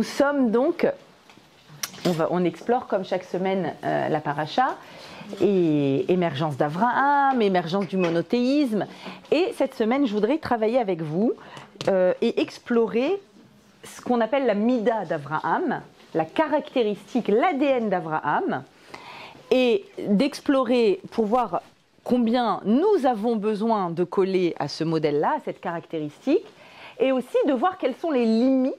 sommes donc, on explore comme chaque semaine la paracha, et émergence d'Abraham, émergence du monothéisme. Et cette semaine, je voudrais travailler avec vous et explorer ce qu'on appelle la mida d'Abraham, la caractéristique, l'ADN d'Abraham, et d'explorer pour voir combien nous avons besoin de coller à ce modèle-là, à cette caractéristique, et aussi de voir quelles sont les limites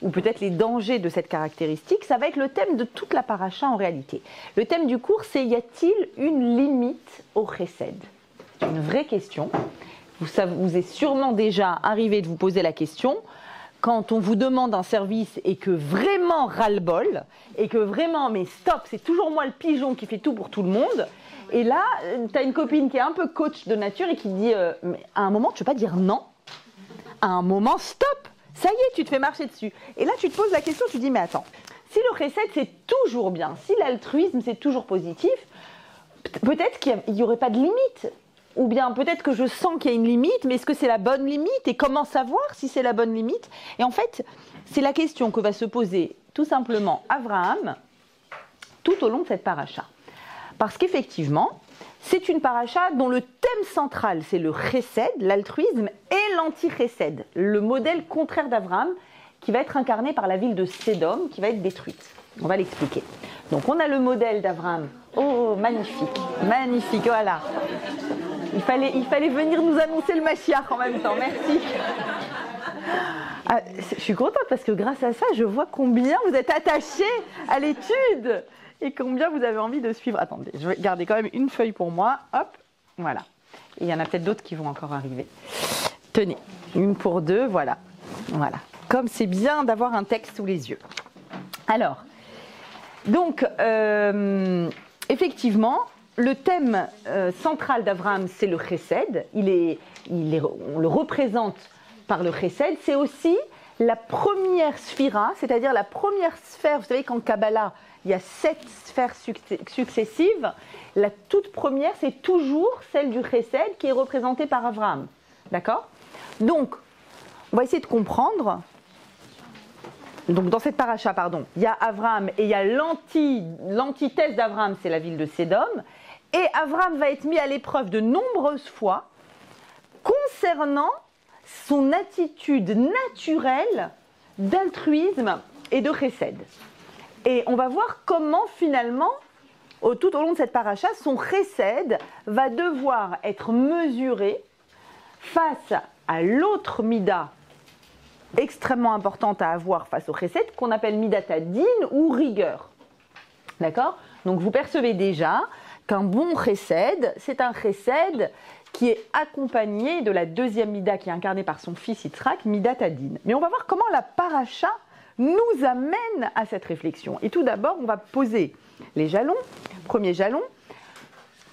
ou peut-être les dangers de cette caractéristique. Ça va être le thème de toute la paracha en réalité. Le thème du cours, c'est: y a-t-il une limite au chesed? C'est une vraie question. Vous êtes sûrement déjà arrivé de vous poser la question quand on vous demande un service et que vraiment ras-le-bol, et que vraiment, mais stop, c'est toujours moi le pigeon qui fait tout pour tout le monde. Et là, tu as une copine qui est un peu coach de nature et qui dit mais à un moment, tu ne peux pas dire non. À un moment, stop. Ça y est, tu te fais marcher dessus. Et là, tu te poses la question, tu te dis, mais attends, si le chesed, c'est toujours bien, si l'altruisme, c'est toujours positif, peut-être qu'il n'y aurait pas de limite. Ou bien peut-être que je sens qu'il y a une limite, mais est-ce que c'est la bonne limite? Et comment savoir si c'est la bonne limite? Et en fait, c'est la question que va se poser tout simplement Abraham tout au long de cette paracha. Parce qu'effectivement, c'est une paracha dont le thème central, c'est le chesed, l'altruisme, et l'anti-chesed, le modèle contraire d'Abraham, qui va être incarné par la ville de Sédom, qui va être détruite. On va l'expliquer. Donc on a le modèle d'Abraham. Oh, magnifique, magnifique, voilà. Il fallait venir nous annoncer le Mashiach en même temps, merci. Ah, je suis contente parce que grâce à ça, je vois combien vous êtes attachés à l'étude. Et combien vous avez envie de suivre. Attendez, je vais garder quand même une feuille pour moi. Hop, voilà. Et il y en a peut-être d'autres qui vont encore arriver. Tenez, une pour deux, voilà. Voilà. Comme c'est bien d'avoir un texte sous les yeux. Alors, donc, effectivement, le thème central d'Abraham, c'est le chesed. On le représente par le chesed. C'est aussi la première sphira, c'est-à-dire la première sphère. Vous savez qu'en Kabbalah, il y a 7 sphères successives. La toute première, c'est toujours celle du chesed qui est représentée par Abraham. D'accord? Donc, on va essayer de comprendre. Donc, dans cette paracha, il y a Abraham et il y a l'antithèse d'Abraham, c'est la ville de Sédom. Et Abraham va être mis à l'épreuve de nombreuses fois concernant son attitude naturelle d'altruisme et de chesed. Et on va voir comment finalement, tout au long de cette paracha, son chesed va devoir être mesuré face à l'autre mida extrêmement importante à avoir face au chesed, qu'on appelle midat hadin ou rigueur. D'accord? Donc vous percevez déjà qu'un bon chesed, c'est un chesed qui est accompagné de la deuxième mida qui est incarnée par son fils Yitzhak, midat hadin. Mais on va voir comment la paracha nous amène à cette réflexion. Et tout d'abord, on va poser les jalons. Premier jalon,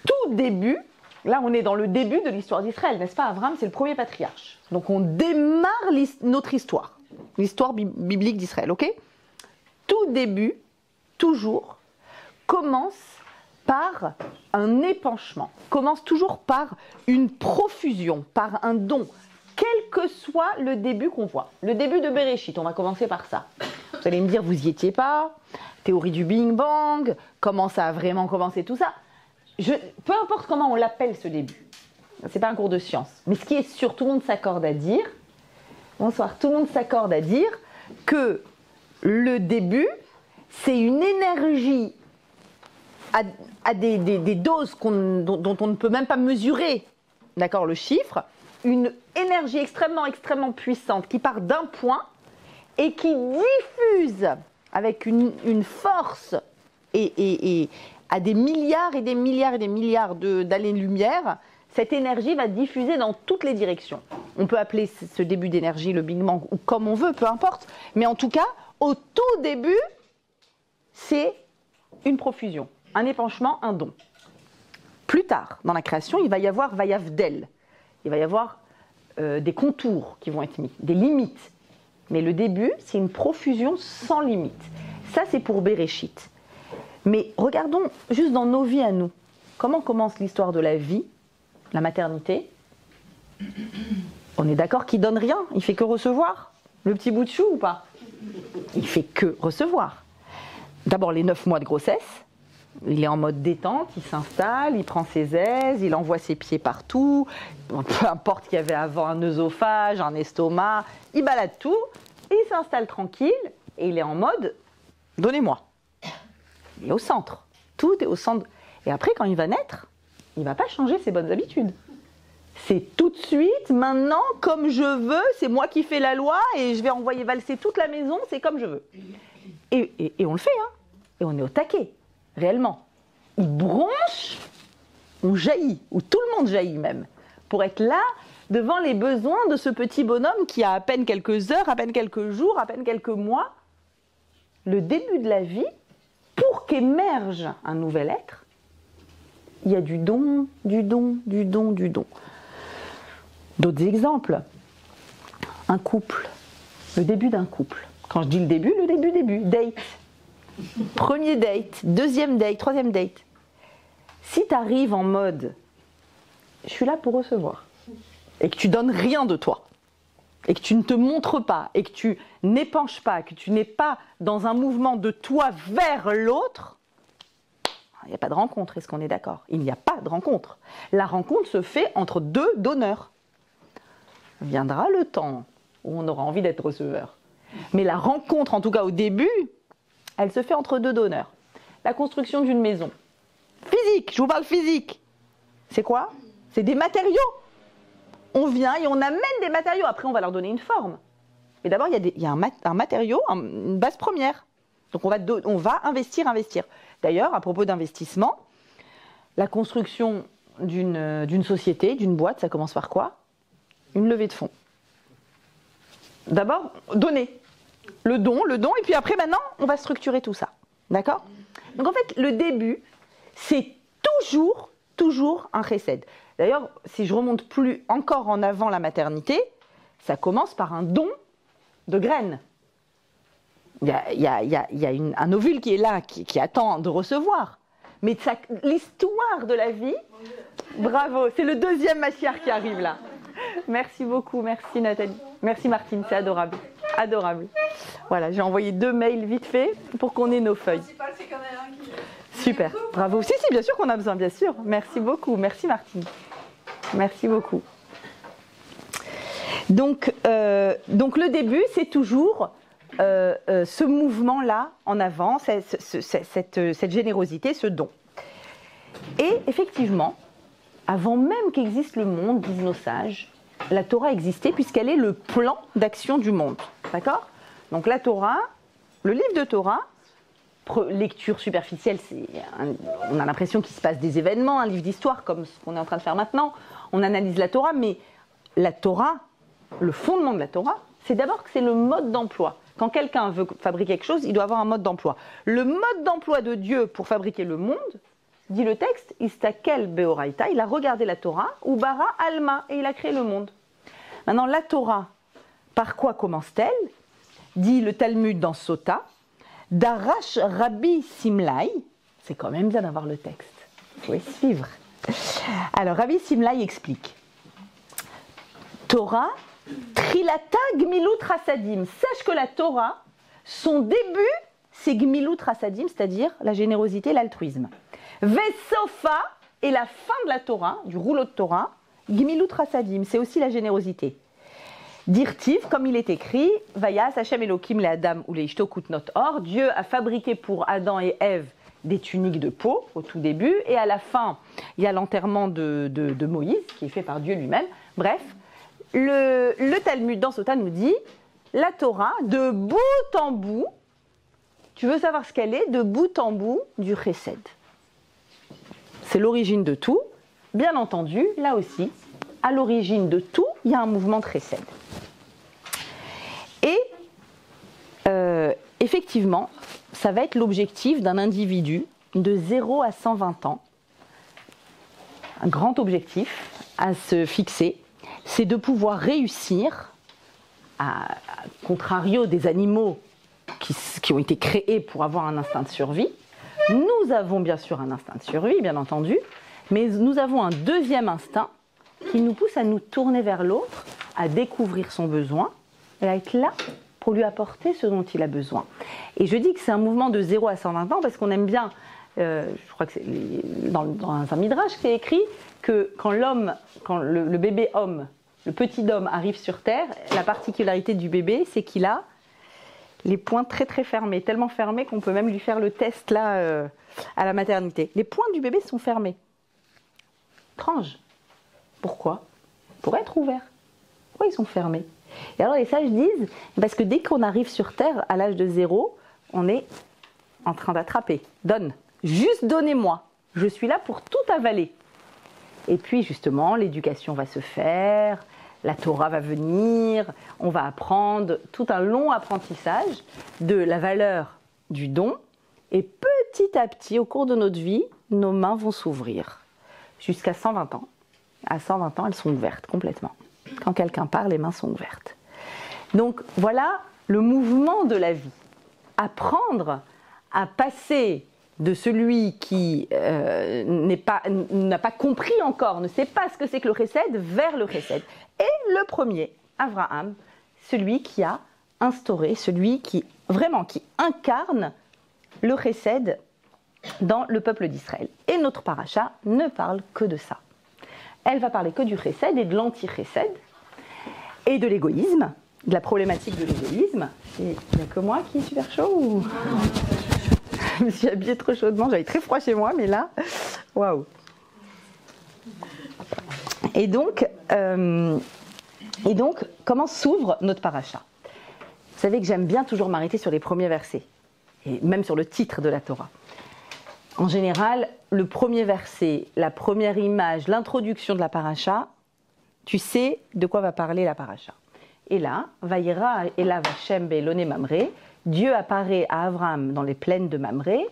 tout début, là on est dans le début de l'histoire d'Israël, n'est-ce pas? Abraham, c'est le premier patriarche. Donc on démarre notre histoire, l'histoire biblique d'Israël, ok? Tout début, toujours, commence par un épanchement, commence toujours par une profusion, par un don, quel que soit le début qu'on voit. Le début de Bereshit, on va commencer par ça. Vous allez me dire, vous n'y étiez pas, théorie du Big Bang, comment ça a vraiment commencé tout ça. Peu importe comment on l'appelle ce début, c'est pas un cours de science. Mais ce qui est sûr, tout le monde s'accorde à dire, bonsoir, tout le monde s'accorde à dire que le début, c'est une énergie à des doses dont on ne peut même pas mesurer, d'accord, le chiffre, une énergie extrêmement, extrêmement puissante qui part d'un point et qui diffuse avec une force et à des milliards et des milliards et des milliards d'années-lumière, cette énergie va diffuser dans toutes les directions. On peut appeler ce début d'énergie le Big Bang ou comme on veut, peu importe. Mais en tout cas, au tout début, c'est une profusion, un épanchement, un don. Plus tard, dans la création, il va y avoir Vayavdel. Il va y avoir des contours qui vont être mis, des limites. Mais le début, c'est une profusion sans limite. Ça, c'est pour Bereshit. Mais regardons juste dans nos vies à nous. Comment commence l'histoire de la vie, la maternité? On est d'accord qu'il donne rien, il fait que recevoir le petit bout de chou ou pas? Il fait que recevoir. D'abord les 9 mois de grossesse, il est en mode détente, il s'installe, il prend ses aises, il envoie ses pieds partout, peu importe qu'il y avait avant un œsophage, un estomac, il balade tout, et il s'installe tranquille, et il est en mode « donnez-moi ». Il est au centre, tout est au centre. Et après, quand il va naître, il ne va pas changer ses bonnes habitudes. C'est tout de suite, maintenant, comme je veux, c'est moi qui fais la loi, et je vais envoyer valser toute la maison, c'est comme je veux. Et on le fait, hein. Et on est au taquet, réellement. Il bronche, on jaillit, ou tout le monde jaillit même, pour être là, devant les besoins de ce petit bonhomme qui a à peine quelques heures, à peine quelques jours, à peine quelques mois. Le début de la vie, pour qu'émerge un nouvel être, il y a du don, du don, du don, du don. D'autres exemples. Un couple, le début d'un couple. Quand je dis le début, date. Premier date, deuxième date, troisième date. Si tu arrives en mode « je suis là pour recevoir » et que tu donnes rien de toi, et que tu ne te montres pas, et que tu n'épanches pas, que tu n'es pas dans un mouvement de toi vers l'autre, il n'y a pas de rencontre, est-ce qu'on est d'accord? Il n'y a pas de rencontre. La rencontre se fait entre deux donneurs. Viendra le temps où on aura envie d'être receveur. Mais la rencontre, en tout cas au début, elle se fait entre deux donneurs. La construction d'une maison. Physique, je vous parle physique. C'est quoi? C'est des matériaux. On vient et on amène des matériaux. Après, on va leur donner une forme. Mais d'abord, il y a un matériau, une base première. Donc, on va investir. D'ailleurs, à propos d'investissement, la construction d'une société, d'une boîte, ça commence par quoi? Une levée de fonds. D'abord, donner. Le don, et puis après, maintenant, on va structurer tout ça. D'accord? Donc, en fait, le début, c'est toujours un chesed. D'ailleurs, si je remonte plus encore en avant la maternité, ça commence par un don de graines. Il y a un ovule qui est là, qui attend de recevoir. Mais l'histoire de la vie, bravo, c'est le deuxième Mashiach qui arrive là. Merci beaucoup, merci Nathalie. Merci Martine, c'est adorable. Adorable. Voilà, j'ai envoyé 2 mails vite fait pour qu'on ait nos feuilles. Super, bravo. Si, bien sûr qu'on a besoin, bien sûr. Merci beaucoup, merci Martine. Merci beaucoup. Donc le début, c'est toujours ce mouvement-là en avant, cette générosité, ce don. Et effectivement, avant même qu'existe le monde, disent nos sages, la Torah existait puisqu'elle est le plan d'action du monde. D'accord? Donc la Torah, le livre de Torah, lecture superficielle, on a l'impression qu'il se passe des événements, un livre d'histoire comme ce qu'on est en train de faire maintenant. On analyse la Torah, mais la Torah, le fondement de la Torah, c'est d'abord que c'est le mode d'emploi. Quand quelqu'un veut fabriquer quelque chose, il doit avoir un mode d'emploi. Le mode d'emploi de Dieu pour fabriquer le monde, dit le texte, Istakel Beoraita, il a regardé la Torah, ou Bara Alma, et il a créé le monde. Maintenant, la Torah, par quoi commence-t-elle? Dit le Talmud dans Sota, Darash Rabbi Simlai, c'est quand même bien d'avoir le texte, il faut y suivre. Alors, Rabbi Simlai explique, Torah, Trilata Gmilut Rasadim, sache que la Torah, son début, c'est Gmilut Rasadim, c'est-à-dire la générosité, l'altruisme. Vesofa, et la fin de la Torah, du rouleau de Torah, Gmilut Rasadim, c'est aussi la générosité. Dirtiv, comme il est écrit, Vayas Hashem Elohim le Adam ou le Ishto Kutnot Or, Dieu a fabriqué pour Adam et Ève des tuniques de peau au tout début, et à la fin, il y a l'enterrement de Moïse, qui est fait par Dieu lui-même. Bref, le Talmud dans Sota nous dit, la Torah, de bout en bout, tu veux savoir ce qu'elle est, de bout en bout du chesed. C'est l'origine de tout. Bien entendu, là aussi, à l'origine de tout, il y a un mouvement de chesed. Et effectivement, ça va être l'objectif d'un individu de 0 à 120 ans. Un grand objectif à se fixer, c'est de pouvoir réussir, à contrario des animaux qui ont été créés pour avoir un instinct de survie. Nous avons bien sûr un instinct de survie, bien entendu, mais nous avons un deuxième instinct qui nous pousse à nous tourner vers l'autre, à découvrir son besoin et à être là pour lui apporter ce dont il a besoin. Et je dis que c'est un mouvement de 0 à 120 ans parce qu'on aime bien, je crois que c'est dans un midrash qui est écrit que quand le bébé homme, le petit homme arrive sur terre, la particularité du bébé, c'est qu'il a les poings très très fermés, tellement fermés qu'on peut même lui faire le test là à la maternité. Les poings du bébé sont fermés. Étrange. Pourquoi? Pour être ouverts. Pourquoi ils sont fermés? Et alors les sages disent, parce que dès qu'on arrive sur terre à l'âge de 0, on est en train d'attraper. Donne. Juste donnez-moi. Je suis là pour tout avaler. Et puis justement, l'éducation va se faire, la Torah va venir, on va apprendre tout un long apprentissage de la valeur du don. Et petit à petit, au cours de notre vie, nos mains vont s'ouvrir. Jusqu'à 120 ans. À 120 ans, elles sont ouvertes complètement. Quand quelqu'un parle, les mains sont ouvertes. Donc voilà le mouvement de la vie. Apprendre à passer de celui qui n'a pas compris encore, ne sait pas ce que c'est que le chesed, vers le chesed. Et le premier, Abraham, celui qui a instauré, celui qui incarne le chesed dans le peuple d'Israël. Et notre paracha ne parle que de ça. Elle va parler que du chesed et de l'anti-chesed et de l'égoïsme, de la problématique de l'égoïsme. Et il n'y a que moi qui est super chaud ou... Je me suis habillée trop chaudement, j'avais très froid chez moi, mais là, waouh. Et donc, comment s'ouvre notre paracha? Vous savez que j'aime bien toujours m'arrêter sur les premiers versets, et même sur le titre de la Torah. En général, le premier verset, la première image, l'introduction de la paracha, tu sais de quoi va parler la paracha. Et là, Vayera Elav Hashem be'Elone Mamré, Dieu apparaît à Abraham dans les plaines de Mamré,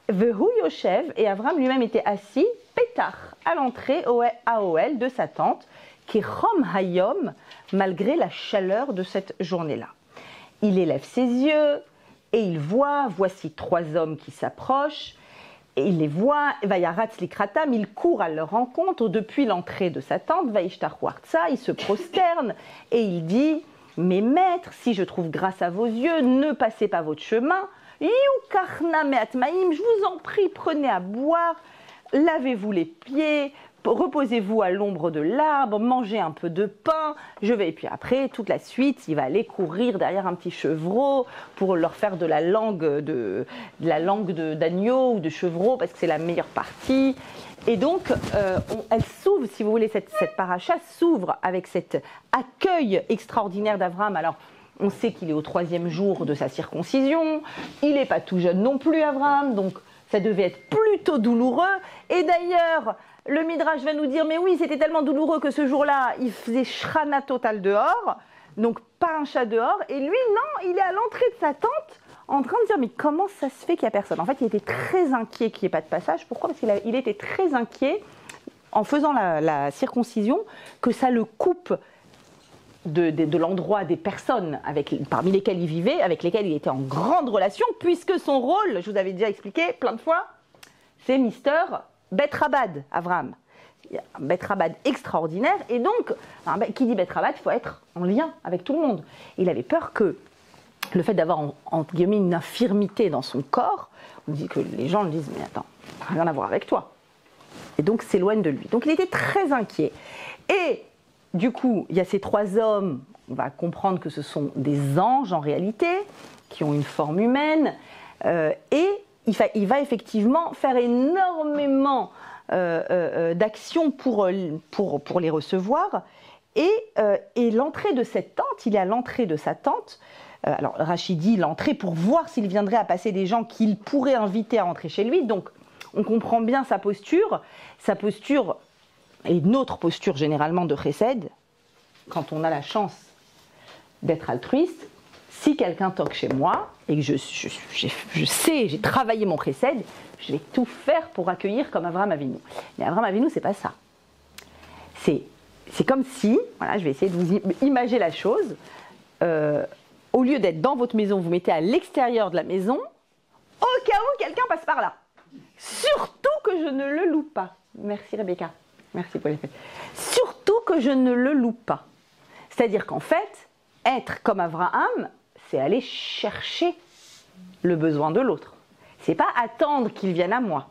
Vehu Yoshev, et Abraham lui-même était assis, Pétach, à l'entrée à Ohel de sa tente, qui Chom Hayom, malgré la chaleur de cette journée-là. Il élève ses yeux et il voit, voici 3 hommes qui s'approchent, et il les voit, Vayaratz likratam, il court à leur rencontre depuis l'entrée de sa tente, Vaishtachu artsa, il se prosterne et il dit: mes maîtres, si je trouve grâce à vos yeux, ne passez pas votre chemin. Yukarna me'atmaim, je vous en prie, prenez à boire, lavez-vous les pieds, reposez-vous à l'ombre de l'arbre, mangez un peu de pain. Et puis après, toute la suite, il va aller courir derrière un petit chevreau pour leur faire de la langue d'agneau ou de chevreau, parce que c'est la meilleure partie. Et donc, elle s'ouvre, si vous voulez, cette paracha s'ouvre avec cet accueil extraordinaire d'Abraham. Alors, on sait qu'il est au 3e jour de sa circoncision, il n'est pas tout jeune non plus, Abraham, donc ça devait être plutôt douloureux. Et d'ailleurs, le Midrash va nous dire, mais oui, c'était tellement douloureux que ce jour-là, il faisait shrana total dehors, donc pas un chat dehors, et lui, non, il est à l'entrée de sa tente, en train de dire, mais comment ça se fait qu'il n'y a personne? En fait, il était très inquiet qu'il n'y ait pas de passage. Pourquoi? Parce qu'il était très inquiet, en faisant la circoncision, que ça le coupe de l'endroit des personnes parmi lesquelles il vivait, avec lesquelles il était en grande relation, puisque son rôle, je vous avais déjà expliqué plein de fois, c'est Mister Bet Rabad, Abraham. Il y a un Bet Rabad extraordinaire, et donc, qui dit Bet Rabad, il faut être en lien avec tout le monde. Il avait peur que le fait d'avoir, entre guillemets, une infirmité dans son corps, on dit que les gens le disent, mais attends, rien à voir avec toi. Et donc s'éloigne de lui. Donc il était très inquiet. Et du coup, il y a ces 3 hommes, on va comprendre que ce sont des anges en réalité, qui ont une forme humaine, et il va effectivement faire énormément d'actions pour les recevoir. Et l'entrée de cette tente, il est à l'entrée de sa tente. Alors Rachid dit l'entrée pour voir s'il viendrait à passer des gens qu'il pourrait inviter à entrer chez lui. Donc on comprend bien sa posture et notre posture généralement de chesed, quand on a la chance d'être altruiste. Si quelqu'un toque chez moi et que je sais, j'ai travaillé mon chesed, je vais tout faire pour accueillir comme Abraham Avinu. Mais Abraham Avinu, c'est pas ça. C'est comme si, voilà, je vais essayer de vous imager la chose. Au lieu d'être dans votre maison, vous mettez à l'extérieur de la maison, au cas où quelqu'un passe par là. Surtout que je ne le loue pas. Merci Rebecca. Merci pour les fêtes. Surtout que je ne le loue pas. C'est-à-dire qu'en fait, être comme Abraham, c'est aller chercher le besoin de l'autre. C'est pas attendre qu'il vienne à moi.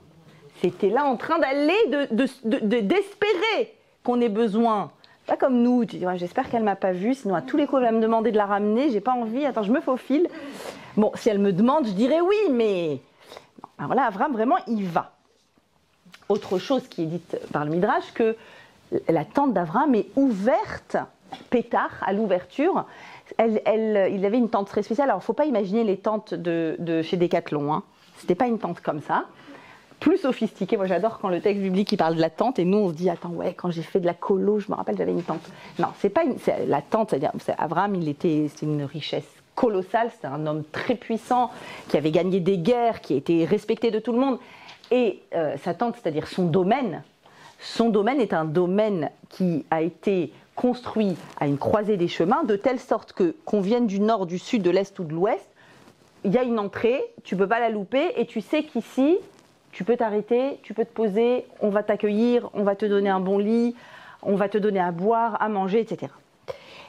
C'était là en train d'aller, d'espérer qu'on ait besoin. Pas comme nous, tu dis ouais, j'espère qu'elle m'a pas vue, sinon à tous les coups elle va me demander de la ramener, j'ai pas envie, attends je me faufile. Bon, si elle me demande, je dirais oui, mais... Non. Alors là, Avram, vraiment, il va. Autre chose qui est dite par le Midrash, que la tente d'Avram est ouverte, pétard, à l'ouverture. Il avait une tente très spéciale. Alors, il ne faut pas imaginer les tentes de chez Decathlon. Hein. Ce n'était pas une tente comme ça. Plus sophistiquée. Moi, j'adore quand le texte biblique il parle de la tente. Et nous, on se dit, attends, ouais, quand j'ai fait de la colo, je me rappelle, j'avais une tente. Non, c'est pas la tente. C'est-à-dire, Avram, c'est une richesse colossale. C'était un homme très puissant, qui avait gagné des guerres, qui était respecté de tout le monde. Et sa tente, c'est-à-dire son domaine est un domaine qui a été construit à une croisée des chemins, de telle sorte que, qu'on vienne du nord, du sud, de l'est ou de l'ouest, il y a une entrée, tu ne peux pas la louper, et tu sais qu'ici, tu peux t'arrêter, tu peux te poser, on va t'accueillir, on va te donner un bon lit, on va te donner à boire, à manger, etc.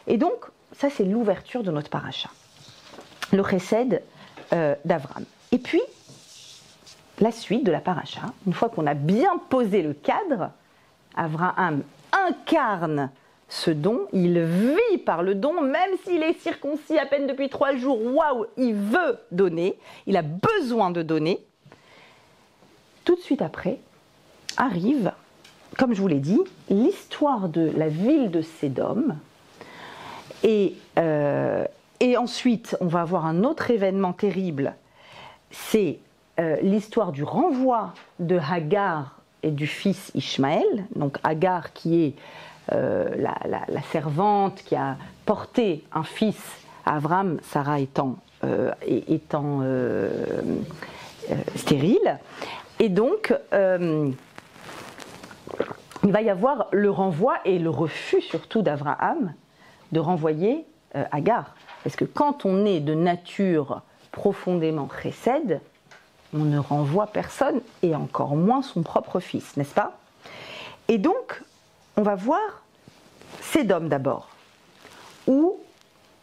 Et donc, ça c'est l'ouverture de notre paracha, le chesed d'Avram. Et puis, la suite de la paracha, une fois qu'on a bien posé le cadre, Abraham incarne ce don, il vit par le don, même s'il est circoncis à peine depuis 3 jours, waouh, il veut donner, il a besoin de donner. Tout de suite après, arrive, comme je vous l'ai dit, l'histoire de la ville de Sédom, et ensuite, on va avoir un autre événement terrible, c'est l'histoire du renvoi de Hagar et du fils Ishmaël, donc Hagar qui est la servante qui a porté un fils à Avram, Sarah étant stérile, et donc il va y avoir le renvoi et le refus surtout d'Abraham de renvoyer Hagar, parce que quand on est de nature profondément chesed, on ne renvoie personne, et encore moins son propre fils, n'est-ce pas? Et donc, on va voir Sédom d'abord, où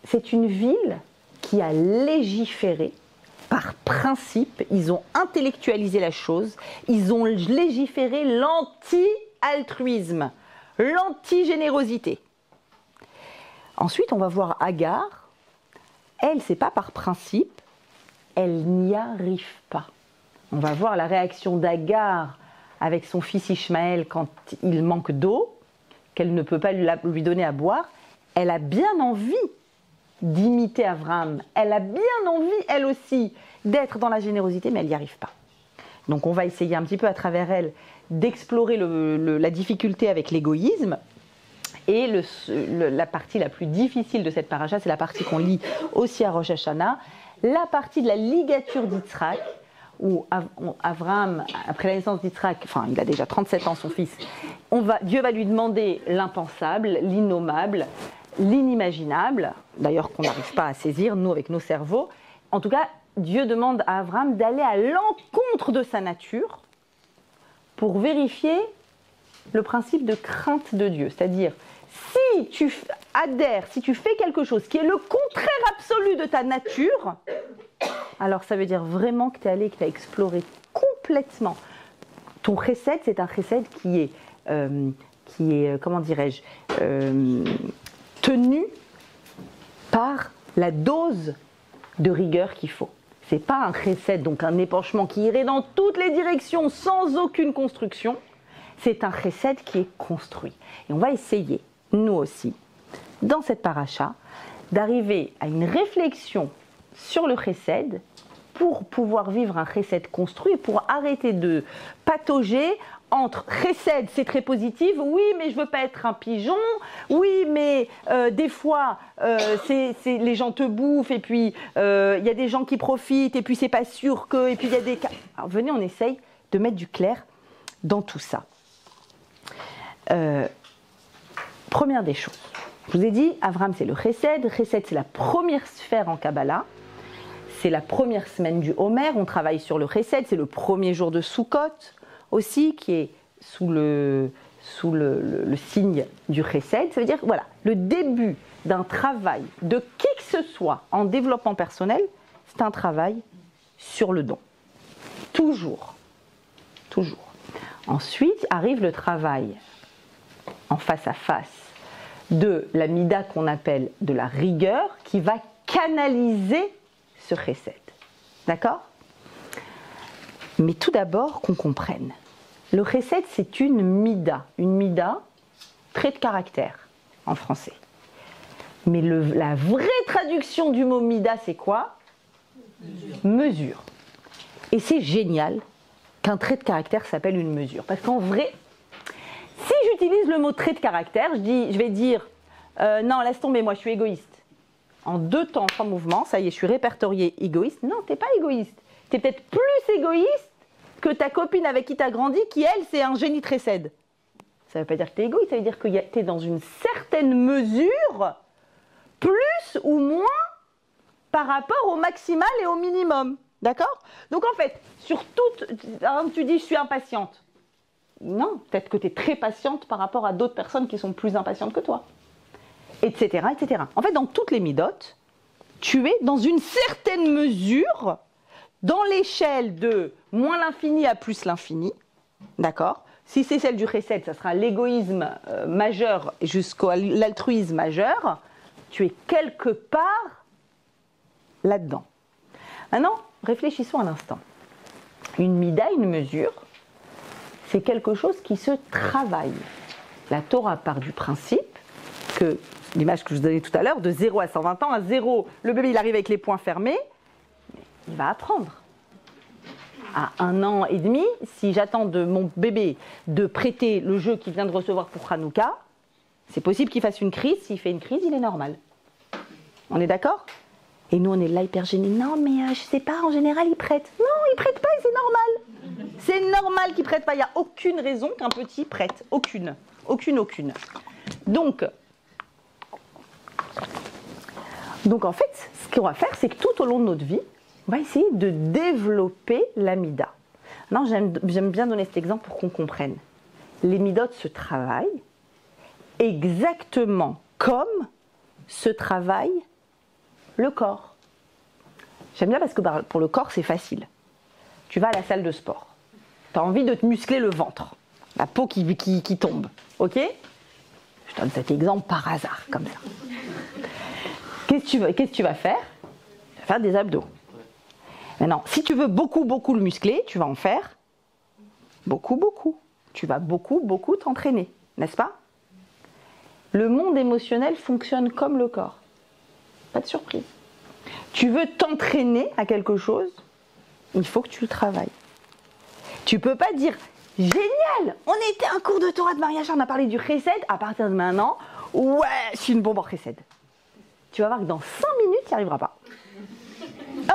c'est une ville qui a légiféré par principe, ils ont intellectualisé la chose, ils ont légiféré l'anti-altruisme, l'anti-générosité. Ensuite, on va voir Hagar, elle, c'est pas par principe, elle n'y arrive pas. On va voir la réaction d'Hagar avec son fils Ishmaël quand il manque d'eau, qu'elle ne peut pas lui donner à boire. Elle a bien envie d'imiter Abraham. Elle a bien envie, elle aussi, d'être dans la générosité, mais elle n'y arrive pas. Donc on va essayer un petit peu à travers elle d'explorer la difficulté avec l'égoïsme. Et la partie la plus difficile de cette paracha, c'est la partie qu'on lit aussi à Rosh Hashanah, la partie de la ligature d'Yitzhak, où Abraham, après la naissance d'Yitzhak, enfin il a déjà 37 ans son fils, Dieu va lui demander l'impensable, l'innommable, l'inimaginable, d'ailleurs qu'on n'arrive pas à saisir, nous avec nos cerveaux. En tout cas, Dieu demande à Abraham d'aller à l'encontre de sa nature pour vérifier le principe de crainte de Dieu. C'est-à-dire, si tu adhères, si tu fais quelque chose qui est le contraire absolu de ta nature, alors ça veut dire vraiment que tu es allé, que tu as exploré complètement. Ton chesed, c'est un chesed qui est comment dirais-je, tenu par la dose de rigueur qu'il faut. C'est pas un chesed, donc un épanchement qui irait dans toutes les directions sans aucune construction. C'est un chesed qui est construit. Et on va essayer, nous aussi, dans cette paracha, d'arriver à une réflexion sur le chesed pour pouvoir vivre un chesed construit, pour arrêter de patauger entre chesed, c'est très positif, oui, mais je veux pas être un pigeon, oui, mais des fois, les gens te bouffent, et puis il y a des gens qui profitent, et puis c'est pas sûr que, et puis il y a des cas. Alors venez, on essaye de mettre du clair dans tout ça. Première des choses, je vous ai dit, Avram c'est le chesed. Chesed c'est la première sphère en Kabbalah, c'est la première semaine du Homer, on travaille sur le chesed, c'est le premier jour de Sukkot aussi, qui est sous sous le signe du chesed. Ça veut dire, voilà, le début d'un travail de qui que ce soit en développement personnel, c'est un travail sur le don. Toujours. Toujours. Ensuite arrive le travail en face à face de la mida qu'on appelle de la rigueur qui va canaliser ce chesed. D'accord ? Mais tout d'abord qu'on comprenne. Le chesed, c'est une mida. Une mida, trait de caractère en français. Mais la vraie traduction du mot mida, c'est quoi ? Mesure. Et c'est génial qu'un trait de caractère s'appelle une mesure. Parce qu'en vrai, si j'utilise le mot trait de caractère, je vais dire non, laisse tomber, moi je suis égoïste. En 2 temps, 3 mouvements, ça y est, je suis répertorié égoïste. Non, t'es pas égoïste. T'es peut-être plus égoïste que ta copine avec qui t'as grandi, qui elle, c'est un génie chesed. Ça veut pas dire que t'es égoïste, ça veut dire que t'es dans une certaine mesure, plus ou moins par rapport au maximal et au minimum. D'accord ? Donc en fait, sur toute... Tu dis je suis impatiente. Non, peut-être que tu es très patiente par rapport à d'autres personnes qui sont plus impatientes que toi. Etc., etc. En fait, dans toutes les midotes, tu es dans une certaine mesure, dans l'échelle de moins l'infini à plus l'infini. D'accord ? Si c'est celle du chesed, ça sera l'égoïsme majeur jusqu'à l'altruisme majeur. Tu es quelque part là-dedans. Maintenant, réfléchissons un instant. Une mida, une mesure, c'est quelque chose qui se travaille. La Torah part du principe que, l'image que je vous donnais tout à l'heure, de 0 à 120 ans, à 0, le bébé il arrive avec les poings fermés, il va apprendre. À 1 an et demi, si j'attends de mon bébé de prêter le jeu qu'il vient de recevoir pour Hanouka, c'est possible qu'il fasse une crise. S'il fait une crise, il est normal. On est d'accord ? Et nous, on est là hyper gênés. Non, mais je sais pas, en général, ils prêtent. Non, ils prêtent pas et c'est normal. C'est normal qu'ils prêtent pas. Il n'y a aucune raison qu'un petit prête. Aucune. Aucune. Donc, en fait, ce qu'on va faire, c'est que tout au long de notre vie, on va essayer de développer la mida. Non, j'aime bien donner cet exemple pour qu'on comprenne. Les midotes se travaillent exactement comme se travaille le corps. J'aime bien parce que pour le corps, c'est facile. Tu vas à la salle de sport. Tu as envie de te muscler le ventre. La peau qui tombe. Ok ? Je donne cet exemple par hasard, comme ça. Qu'est-ce que tu vas faire ? Tu vas faire des abdos. Maintenant, si tu veux beaucoup le muscler, tu vas en faire beaucoup. Tu vas beaucoup t'entraîner, n'est-ce pas ? Le monde émotionnel fonctionne comme le corps. Pas de surprise. Tu veux t'entraîner à quelque chose, il faut que tu le travailles. Tu peux pas dire génial, on était à un cours de Torah de mariage, on a parlé du chesed, à partir de maintenant, ouais, je suis une bombe en chesed. Tu vas voir que dans 5 minutes, tu n'y arriveras pas.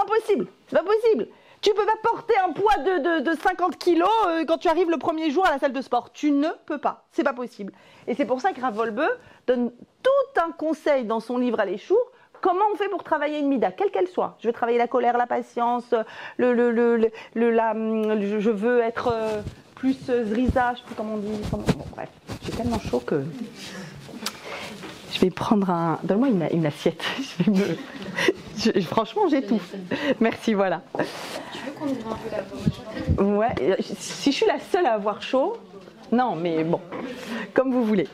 Impossible, c'est pas possible. Tu peux pas porter un poids de 50 kilos quand tu arrives le premier jour à la salle de sport. Tu ne peux pas, c'est pas possible. Et c'est pour ça que Rav Wolbe donne tout un conseil dans son livre Aléchour. Comment on fait pour travailler une mida, quelle qu'elle soit. Je veux travailler la colère, la patience, je veux être plus zriza, je ne sais plus comment on dit. Bon, bref, j'ai tellement chaud que je vais prendre un... Donne-moi une assiette. Franchement, j'étouffe. Merci, voilà. Tu veux qu'on ouvre un peu la voix ? Ouais, si je suis la seule à avoir chaud... Non, mais bon, comme vous voulez.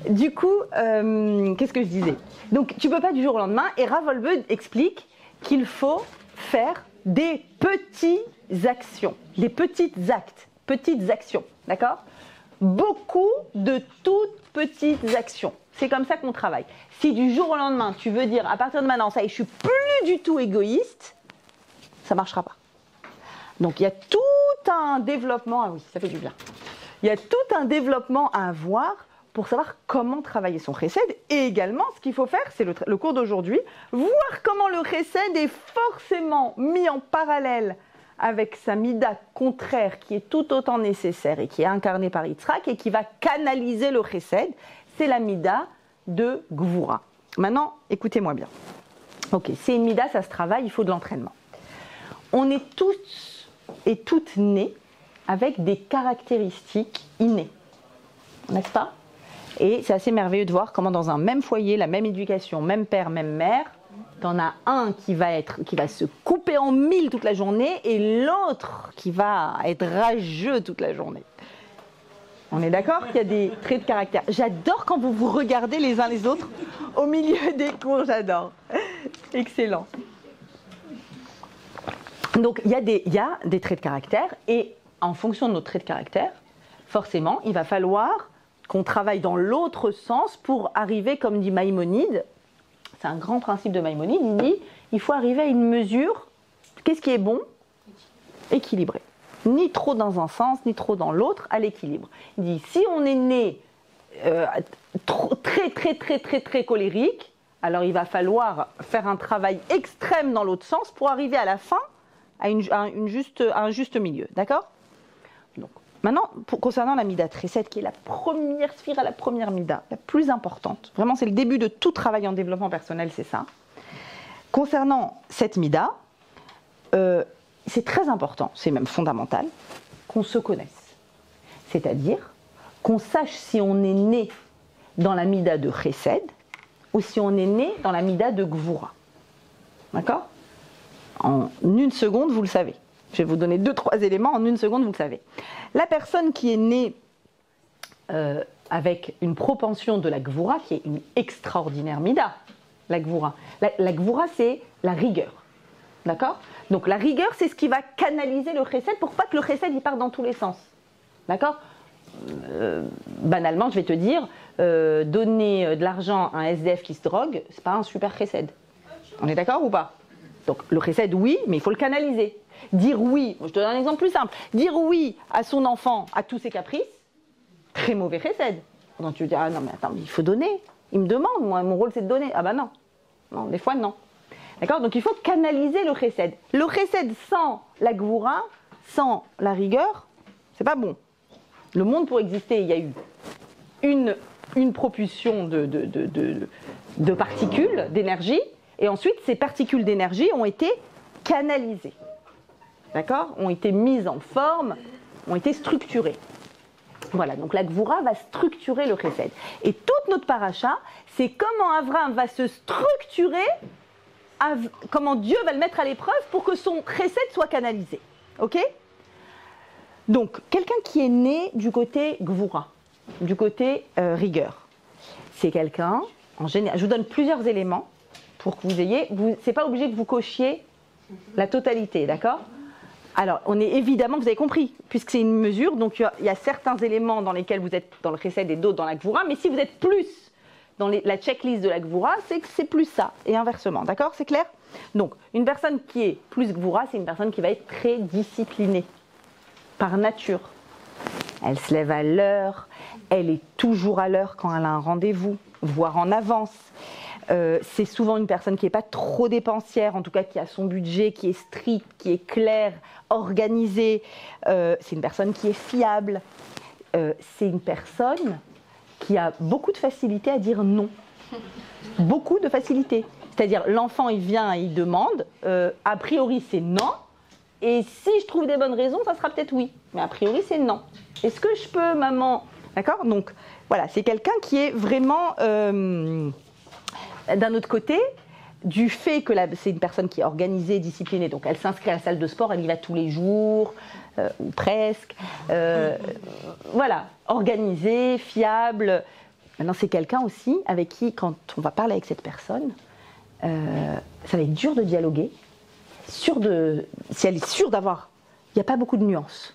Du coup, qu'est-ce que je disais ? Donc, tu ne peux pas du jour au lendemain. Et Rav Wolbe explique qu'il faut faire des petites actions, des petites actions, d'accord ? Beaucoup de toutes petites actions. C'est comme ça qu'on travaille. Si du jour au lendemain, tu veux dire, à partir de maintenant, ça y est, je suis plus du tout égoïste, ça ne marchera pas. Donc, il y a tout un développement... Ah oui, ça fait du bien. Il y a tout un développement à avoir pour savoir comment travailler son chesed. Et également, ce qu'il faut faire, c'est le cours d'aujourd'hui, voir comment le chesed est forcément mis en parallèle avec sa mida contraire qui est tout autant nécessaire et qui est incarnée par Yitzhak et qui va canaliser le chesed. C'est la mida de Gvura. Maintenant, écoutez-moi bien. Ok, c'est une mida, ça se travaille, il faut de l'entraînement. On est tous et toutes nés avec des caractéristiques innées. n'est-ce pas? Et c'est assez merveilleux de voir comment dans un même foyer, la même éducation, même père, même mère, t'en as un qui va se couper en mille toute la journée et l'autre qui va être rageux toute la journée. On est d'accord qu'il y a des traits de caractère. J'adore quand vous vous regardez les uns les autres au milieu des cours, j'adore. Excellent. Donc il y a des traits de caractère et en fonction de nos traits de caractère, forcément, il va falloir qu'on travaille dans l'autre sens pour arriver, comme dit Maïmonide, c'est un grand principe de Maïmonide, il dit il faut arriver à une mesure, qu'est-ce qui est bon? Équilibré. Ni trop dans un sens, ni trop dans l'autre, à l'équilibre. Il dit si on est né très colérique, alors il va falloir faire un travail extrême dans l'autre sens pour arriver à la fin à un juste milieu. D'accord? Donc, maintenant, concernant la Mida Chesed, qui est la première sphira, la première Mida, la plus importante, vraiment c'est le début de tout travail en développement personnel, c'est ça. Concernant cette Mida, c'est très important, c'est même fondamental, qu'on se connaisse. C'est-à-dire qu'on sache si on est né dans la Mida de Chesed ou si on est né dans la Mida de Gvura. D'accord? En une seconde, vous le savez. Je vais vous donner 2-3 éléments, en une seconde, vous le savez. La personne qui est née avec une propension de la Gvura, qui est une extraordinaire Mida, la Gvura. La Gvura, c'est la rigueur. D'accord? Donc la rigueur, c'est ce qui va canaliser le Chesed pour pas que le Chesed il parte dans tous les sens. D'accord? Banalement, je vais te dire, donner de l'argent à un SDF qui se drogue, c'est pas un super Chesed. On est d'accord ou pas? Donc le Chesed, oui, mais il faut le canaliser. Dire oui, je te donne un exemple plus simple, dire oui à son enfant, à tous ses caprices, très mauvais Chesed. Donc tu dis, ah non mais attends, mais il faut donner. Il me demande, moi mon rôle c'est de donner. Ah bah non. Non, des fois non. D'accord? Donc il faut canaliser le Chesed. Le Chesed sans la Gvura, sans la rigueur, c'est pas bon. Le monde pour exister, il y a eu une propulsion de particules, d'énergie, et ensuite ces particules d'énergie ont été canalisées. D'accord? Ont été mises en forme, ont été structurées. Voilà, donc la Gvura va structurer le Chesed. Et toute notre paracha, c'est comment Avraham va se structurer, comment Dieu va le mettre à l'épreuve pour que son Chesed soit canalisé. Ok? Donc, quelqu'un qui est né du côté Gvura, du côté rigueur, c'est quelqu'un, en général, je vous donne plusieurs éléments pour que vous ayez, c'est pas obligé que vous cochiez la totalité, d'accord? Alors, on est évidemment, vous avez compris, puisque c'est une mesure, donc il y a certains éléments dans lesquels vous êtes dans le Chesed et d'autres dans la Gvura, mais si vous êtes plus dans la checklist de la Gvura, c'est que c'est plus ça, et inversement, d'accord? C'est clair? Donc, une personne qui est plus Gvura, c'est une personne qui va être très disciplinée, par nature. Elle se lève à l'heure, elle est toujours à l'heure quand elle a un rendez-vous, voire en avance. C'est souvent une personne qui n'est pas trop dépensière, en tout cas qui a son budget, qui est strict, qui est clair, organisé. C'est une personne qui est fiable. C'est une personne qui a beaucoup de facilité à dire non. Beaucoup de facilité. C'est-à-dire, l'enfant, il vient, il demande, a priori c'est non, et si je trouve des bonnes raisons, ça sera peut-être oui. Mais a priori, c'est non. Est-ce que je peux, maman? D'accord? Donc, voilà, c'est quelqu'un qui est vraiment... d'un autre côté, du fait que c'est une personne qui est organisée, disciplinée, donc elle s'inscrit à la salle de sport, elle y va tous les jours, ou presque. Voilà, organisée, fiable. Maintenant, c'est quelqu'un aussi avec qui, quand on va parler avec cette personne, ça va être dur de dialoguer. Si elle est sûre d'avoir, il n'y a pas beaucoup de nuances,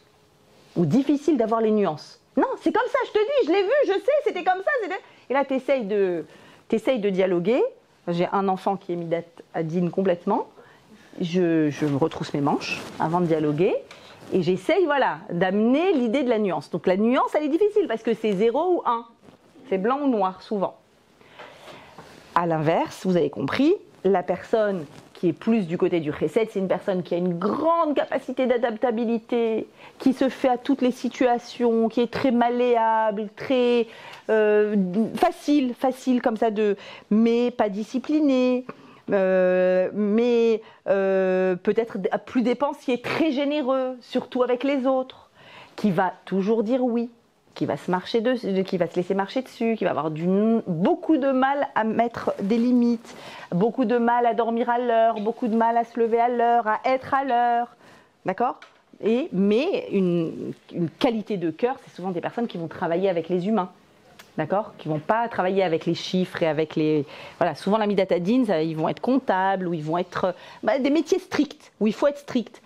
ou difficile d'avoir les nuances. Non, c'est comme ça, je te dis, je l'ai vu, je sais, c'était comme ça. Et là, tu essayes de dialoguer. J'ai un enfant qui est Midat Adin complètement. Je me retrousse mes manches avant de dialoguer. Et j'essaye, voilà, d'amener l'idée de la nuance. Donc la nuance, elle est difficile parce que c'est 0 ou 1. C'est blanc ou noir, souvent. À l'inverse, vous avez compris, la personne qui est plus du côté du Chesed, c'est une personne qui a une grande capacité d'adaptabilité, qui se fait à toutes les situations, qui est très malléable, très facile comme ça, mais pas discipliné, mais peut-être plus dépensier, très généreux, surtout avec les autres, qui va toujours dire oui. qui va se marcher dessus, qui va se laisser marcher dessus, qui va avoir beaucoup de mal à mettre des limites, beaucoup de mal à dormir à l'heure, beaucoup de mal à se lever à l'heure, à être à l'heure, d'accord ? Mais une qualité de cœur, c'est souvent des personnes qui vont travailler avec les humains, d'accord ? Qui ne vont pas travailler avec les chiffres et avec les... Voilà, souvent la Midat Hadin, ils vont être comptables, ou ils vont être des métiers stricts, où il faut être strict.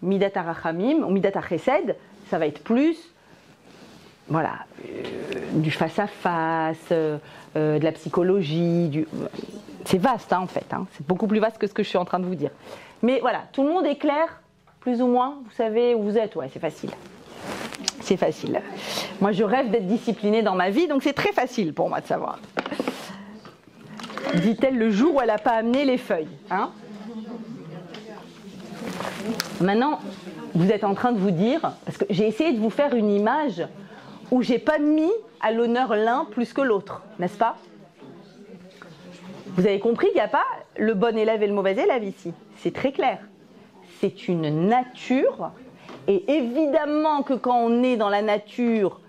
Midat HaRachamim ou Midat HaChesed, ça va être plus... Voilà, du face-à-face, de la psychologie, c'est vaste en fait, c'est beaucoup plus vaste que ce que je suis en train de vous dire. Mais voilà, tout le monde est clair, plus ou moins, vous savez où vous êtes, ouais, c'est facile. C'est facile. Moi je rêve d'être disciplinée dans ma vie, donc c'est très facile pour moi de savoir. Dit-elle le jour où elle n'a pas amené les feuilles. Maintenant, vous êtes en train de vous dire, parce que j'ai essayé de vous faire une image où j'ai pas mis à l'honneur l'un plus que l'autre, n'est-ce pas ? Vous avez compris qu'il n'y a pas le bon élève et le mauvais élève ici. C'est très clair. C'est une nature, et évidemment que quand on est dans la nature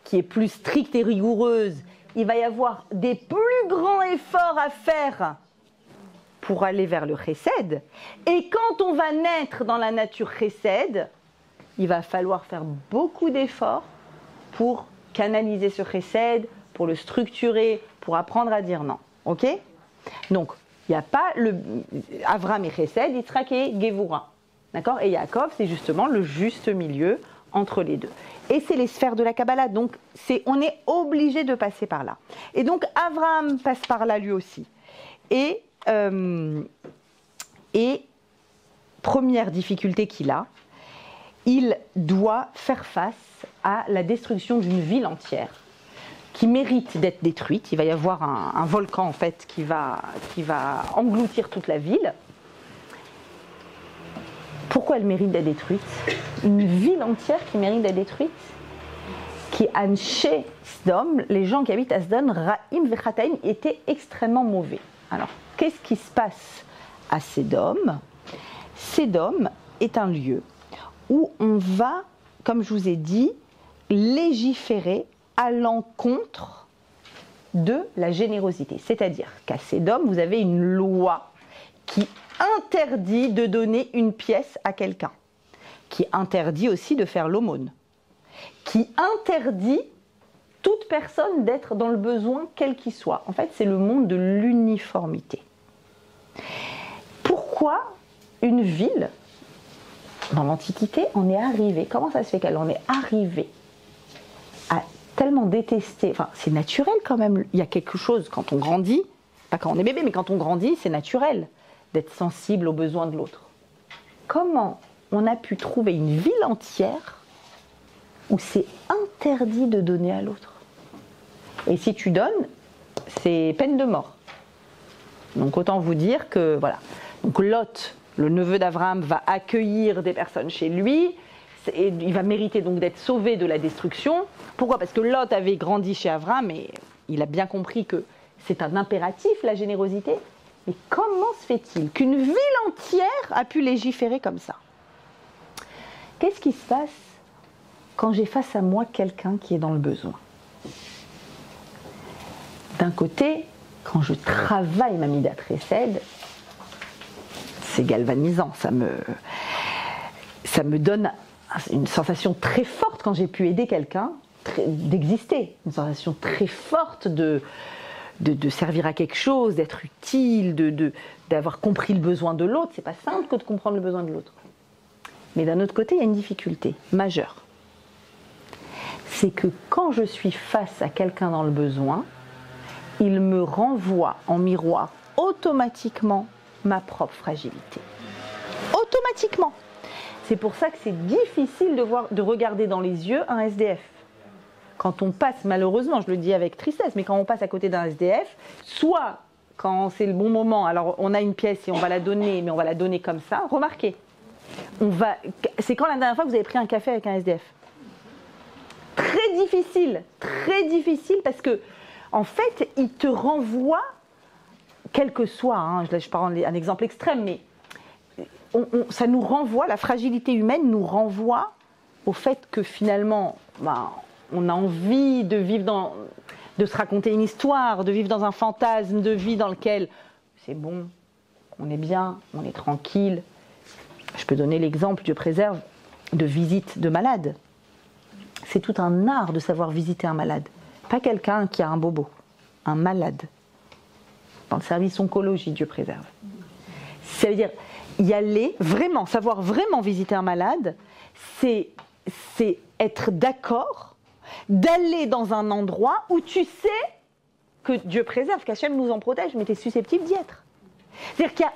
qui est plus stricte et rigoureuse, il va y avoir des plus grands efforts à faire pour aller vers le chesed. Et quand on va naître dans la nature chesed, il va falloir faire beaucoup d'efforts pour canaliser ce chesed, pour le structurer, pour apprendre à dire non. Ok ? Donc, il n'y a pas le Avram et chesed, Yitzhak et Gevura. D'accord ? Et Yaakov, c'est justement le juste milieu entre les deux. Et c'est les sphères de la Kabbalah, donc on est obligé de passer par là. Et donc, Avram passe par là lui aussi. Et première difficulté qu'il a, il doit faire face à la destruction d'une ville entière qui mérite d'être détruite. Il va y avoir un volcan en fait qui va engloutir toute la ville. Pourquoi elle mérite d'être détruite ? Une ville entière qui mérite d'être détruite, qui Anshe Sdom, les gens qui habitent à Sdom, Ra'im vechataim, étaient extrêmement mauvais. Alors, qu'est-ce qui se passe à Sédom ? Sédom est un lieu où on va, comme je vous ai dit, légiférer à l'encontre de la générosité. C'est-à-dire qu'à Sédom, vous avez une loi qui interdit de donner une pièce à quelqu'un, qui interdit aussi de faire l'aumône, qui interdit toute personne d'être dans le besoin quel qu'il soit. En fait, c'est le monde de l'uniformité. Pourquoi une ville, dans l'Antiquité, en est arrivée, comment ça se fait qu'elle en est arrivée à tellement détester, enfin c'est naturel quand même, il y a quelque chose quand on grandit, pas quand on est bébé, mais quand on grandit, c'est naturel d'être sensible aux besoins de l'autre. Comment on a pu trouver une ville entière où c'est interdit de donner à l'autre ? Et si tu donnes, c'est peine de mort. Donc autant vous dire que voilà. Donc Lot, le neveu d'Abraham, va accueillir des personnes chez lui, et il va mériter donc d'être sauvé de la destruction. Pourquoi ? Parce que Lot avait grandi chez Abraham et il a bien compris que c'est un impératif, la générosité. Mais comment se fait-il qu'une ville entière a pu légiférer comme ça ? Qu'est-ce qui se passe quand j'ai face à moi quelqu'un qui est dans le besoin ? D'un côté, quand je travaille ma Midat Chesed, c'est galvanisant, ça me donne une sensation très forte quand j'ai pu aider quelqu'un d'exister, une sensation très forte de servir à quelque chose, d'être utile, d'avoir compris le besoin de l'autre. C'est pas simple que de comprendre le besoin de l'autre. Mais d'un autre côté, il y a une difficulté majeure. C'est que quand je suis face à quelqu'un dans le besoin, il me renvoie en miroir automatiquement ma propre fragilité. Automatiquement. C'est pour ça que c'est difficile de regarder dans les yeux un SDF. Quand on passe, malheureusement, je le dis avec tristesse, mais quand on passe à côté d'un SDF, soit quand c'est le bon moment, alors on a une pièce et on va la donner, mais on va la donner comme ça, remarquez, c'est quand la dernière fois que vous avez pris un café avec un SDF ? Très difficile, parce que, en fait, il te renvoie, quel que soit, je prends un exemple extrême, mais ça nous renvoie, la fragilité humaine nous renvoie au fait que finalement, on a envie de vivre de se raconter une histoire, de vivre dans un fantasme de vie dans lequel c'est bon, on est bien, on est tranquille. Je peux donner l'exemple, Dieu préserve, de visite de malade. C'est tout un art de savoir visiter un malade. Pas quelqu'un qui a un bobo, un malade. Dans le service oncologie, Dieu préserve. Ça veut dire y aller, vraiment, savoir vraiment visiter un malade, c'est être d'accord d'aller dans un endroit où tu sais que Dieu préserve, qu'Hachem nous en protège, mais tu es susceptible d'y être. C'est-à-dire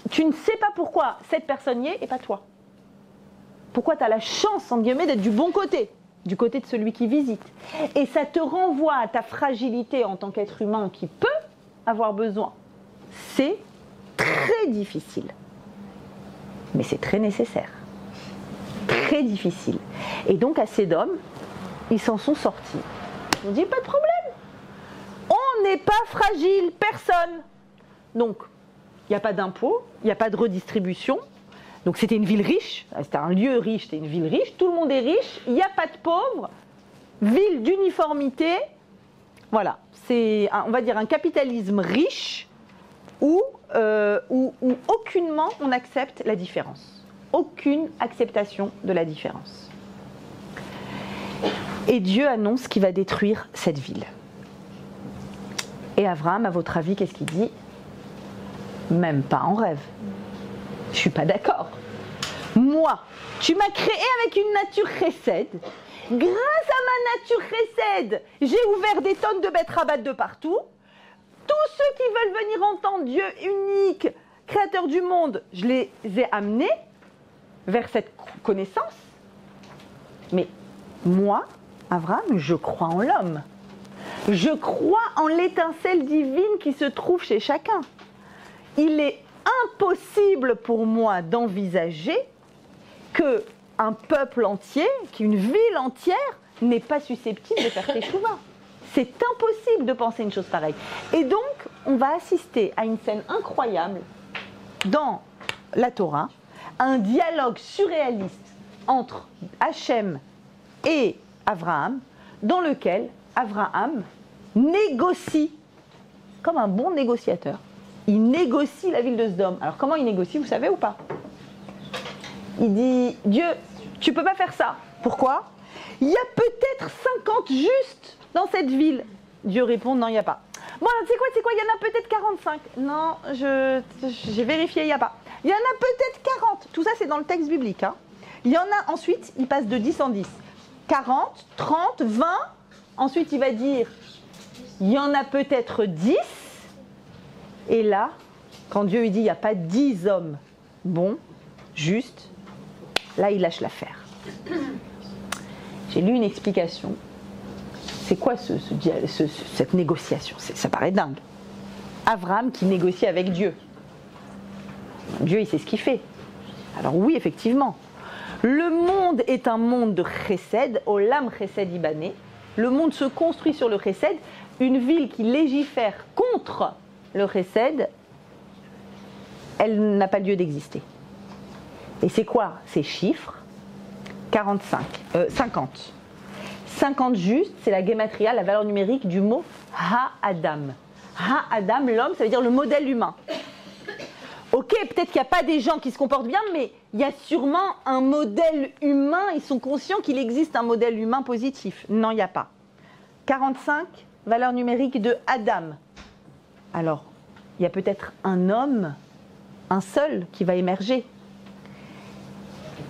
tu ne sais pas pourquoi cette personne y est et pas toi. Pourquoi tu as la chance, en guillemets, d'être du bon côté, du côté de celui qui visite. Et ça te renvoie à ta fragilité en tant qu'être humain qui peut avoir besoin. C'est très difficile. Mais c'est très nécessaire. Très difficile. Et donc, assez d'hommes, ils s'en sont sortis. On dit, pas de problème. On n'est pas fragile, personne. Donc, il n'y a pas d'impôt, il n'y a pas de redistribution. Donc, c'était une ville riche, c'était un lieu riche, c'était une ville riche. Tout le monde est riche, il n'y a pas de pauvres. Ville d'uniformité. Voilà, c'est, on va dire, un capitalisme riche où aucunement on accepte la différence. Aucune acceptation de la différence. Et Dieu annonce qu'il va détruire cette ville. Et Abraham, à votre avis, qu'est-ce qu'il dit? Même pas en rêve. Je suis pas d'accord. Moi, tu m'as créé avec une nature chesed. Grâce à ma nature chesed, j'ai ouvert des tonnes de betterabat de partout. Tous ceux qui veulent venir entendre Dieu unique, créateur du monde, je les ai amenés vers cette connaissance. Mais moi, Abraham, je crois en l'homme. Je crois en l'étincelle divine qui se trouve chez chacun. Il est impossible pour moi d'envisager qu'un peuple entier, qu'une ville entière n'est pas susceptible de faire teshuva. C'est impossible de penser une chose pareille. Et donc, on va assister à une scène incroyable dans la Torah, un dialogue surréaliste entre Hachem et Abraham, dans lequel Abraham négocie, comme un bon négociateur, il négocie la ville de Sodome. Alors comment il négocie, vous savez ou pas? Il dit, Dieu, tu peux pas faire ça. Pourquoi? Il y a peut-être 50 justes dans cette ville. Dieu répond, non, il n'y a pas. Bon, c'est quoi, il y en a peut-être 45. Non, j'ai vérifié, il n'y a pas. Il y en a peut-être 40. Tout ça, c'est dans le texte biblique. Hein. Il y en a ensuite, il passe de 10 en 10. 40, 30, 20. Ensuite, il va dire, il y en a peut-être 10. Et là, quand Dieu lui dit, il n'y a pas 10 hommes bons, justes, là, il lâche l'affaire. J'ai lu une explication. C'est quoi cette négociation? Ça paraît dingue. Abraham qui négocie avec Dieu. Dieu, il sait ce qu'il fait. Alors oui, effectivement. Le monde est un monde de chesed, olam chesed ibané. Le monde se construit sur le chesed. Une ville qui légifère contre le chesed, elle n'a pas lieu d'exister. Et c'est quoi ces chiffres? 50. 50 juste, c'est la gematria, la valeur numérique du mot Ha-Adam. Ha-Adam, l'homme, ça veut dire le modèle humain. Ok, peut-être qu'il n'y a pas des gens qui se comportent bien, mais il y a sûrement un modèle humain, ils sont conscients qu'il existe un modèle humain positif. Non, il n'y a pas. 45, valeur numérique de Adam. Alors, il y a peut-être un homme, un seul, qui va émerger.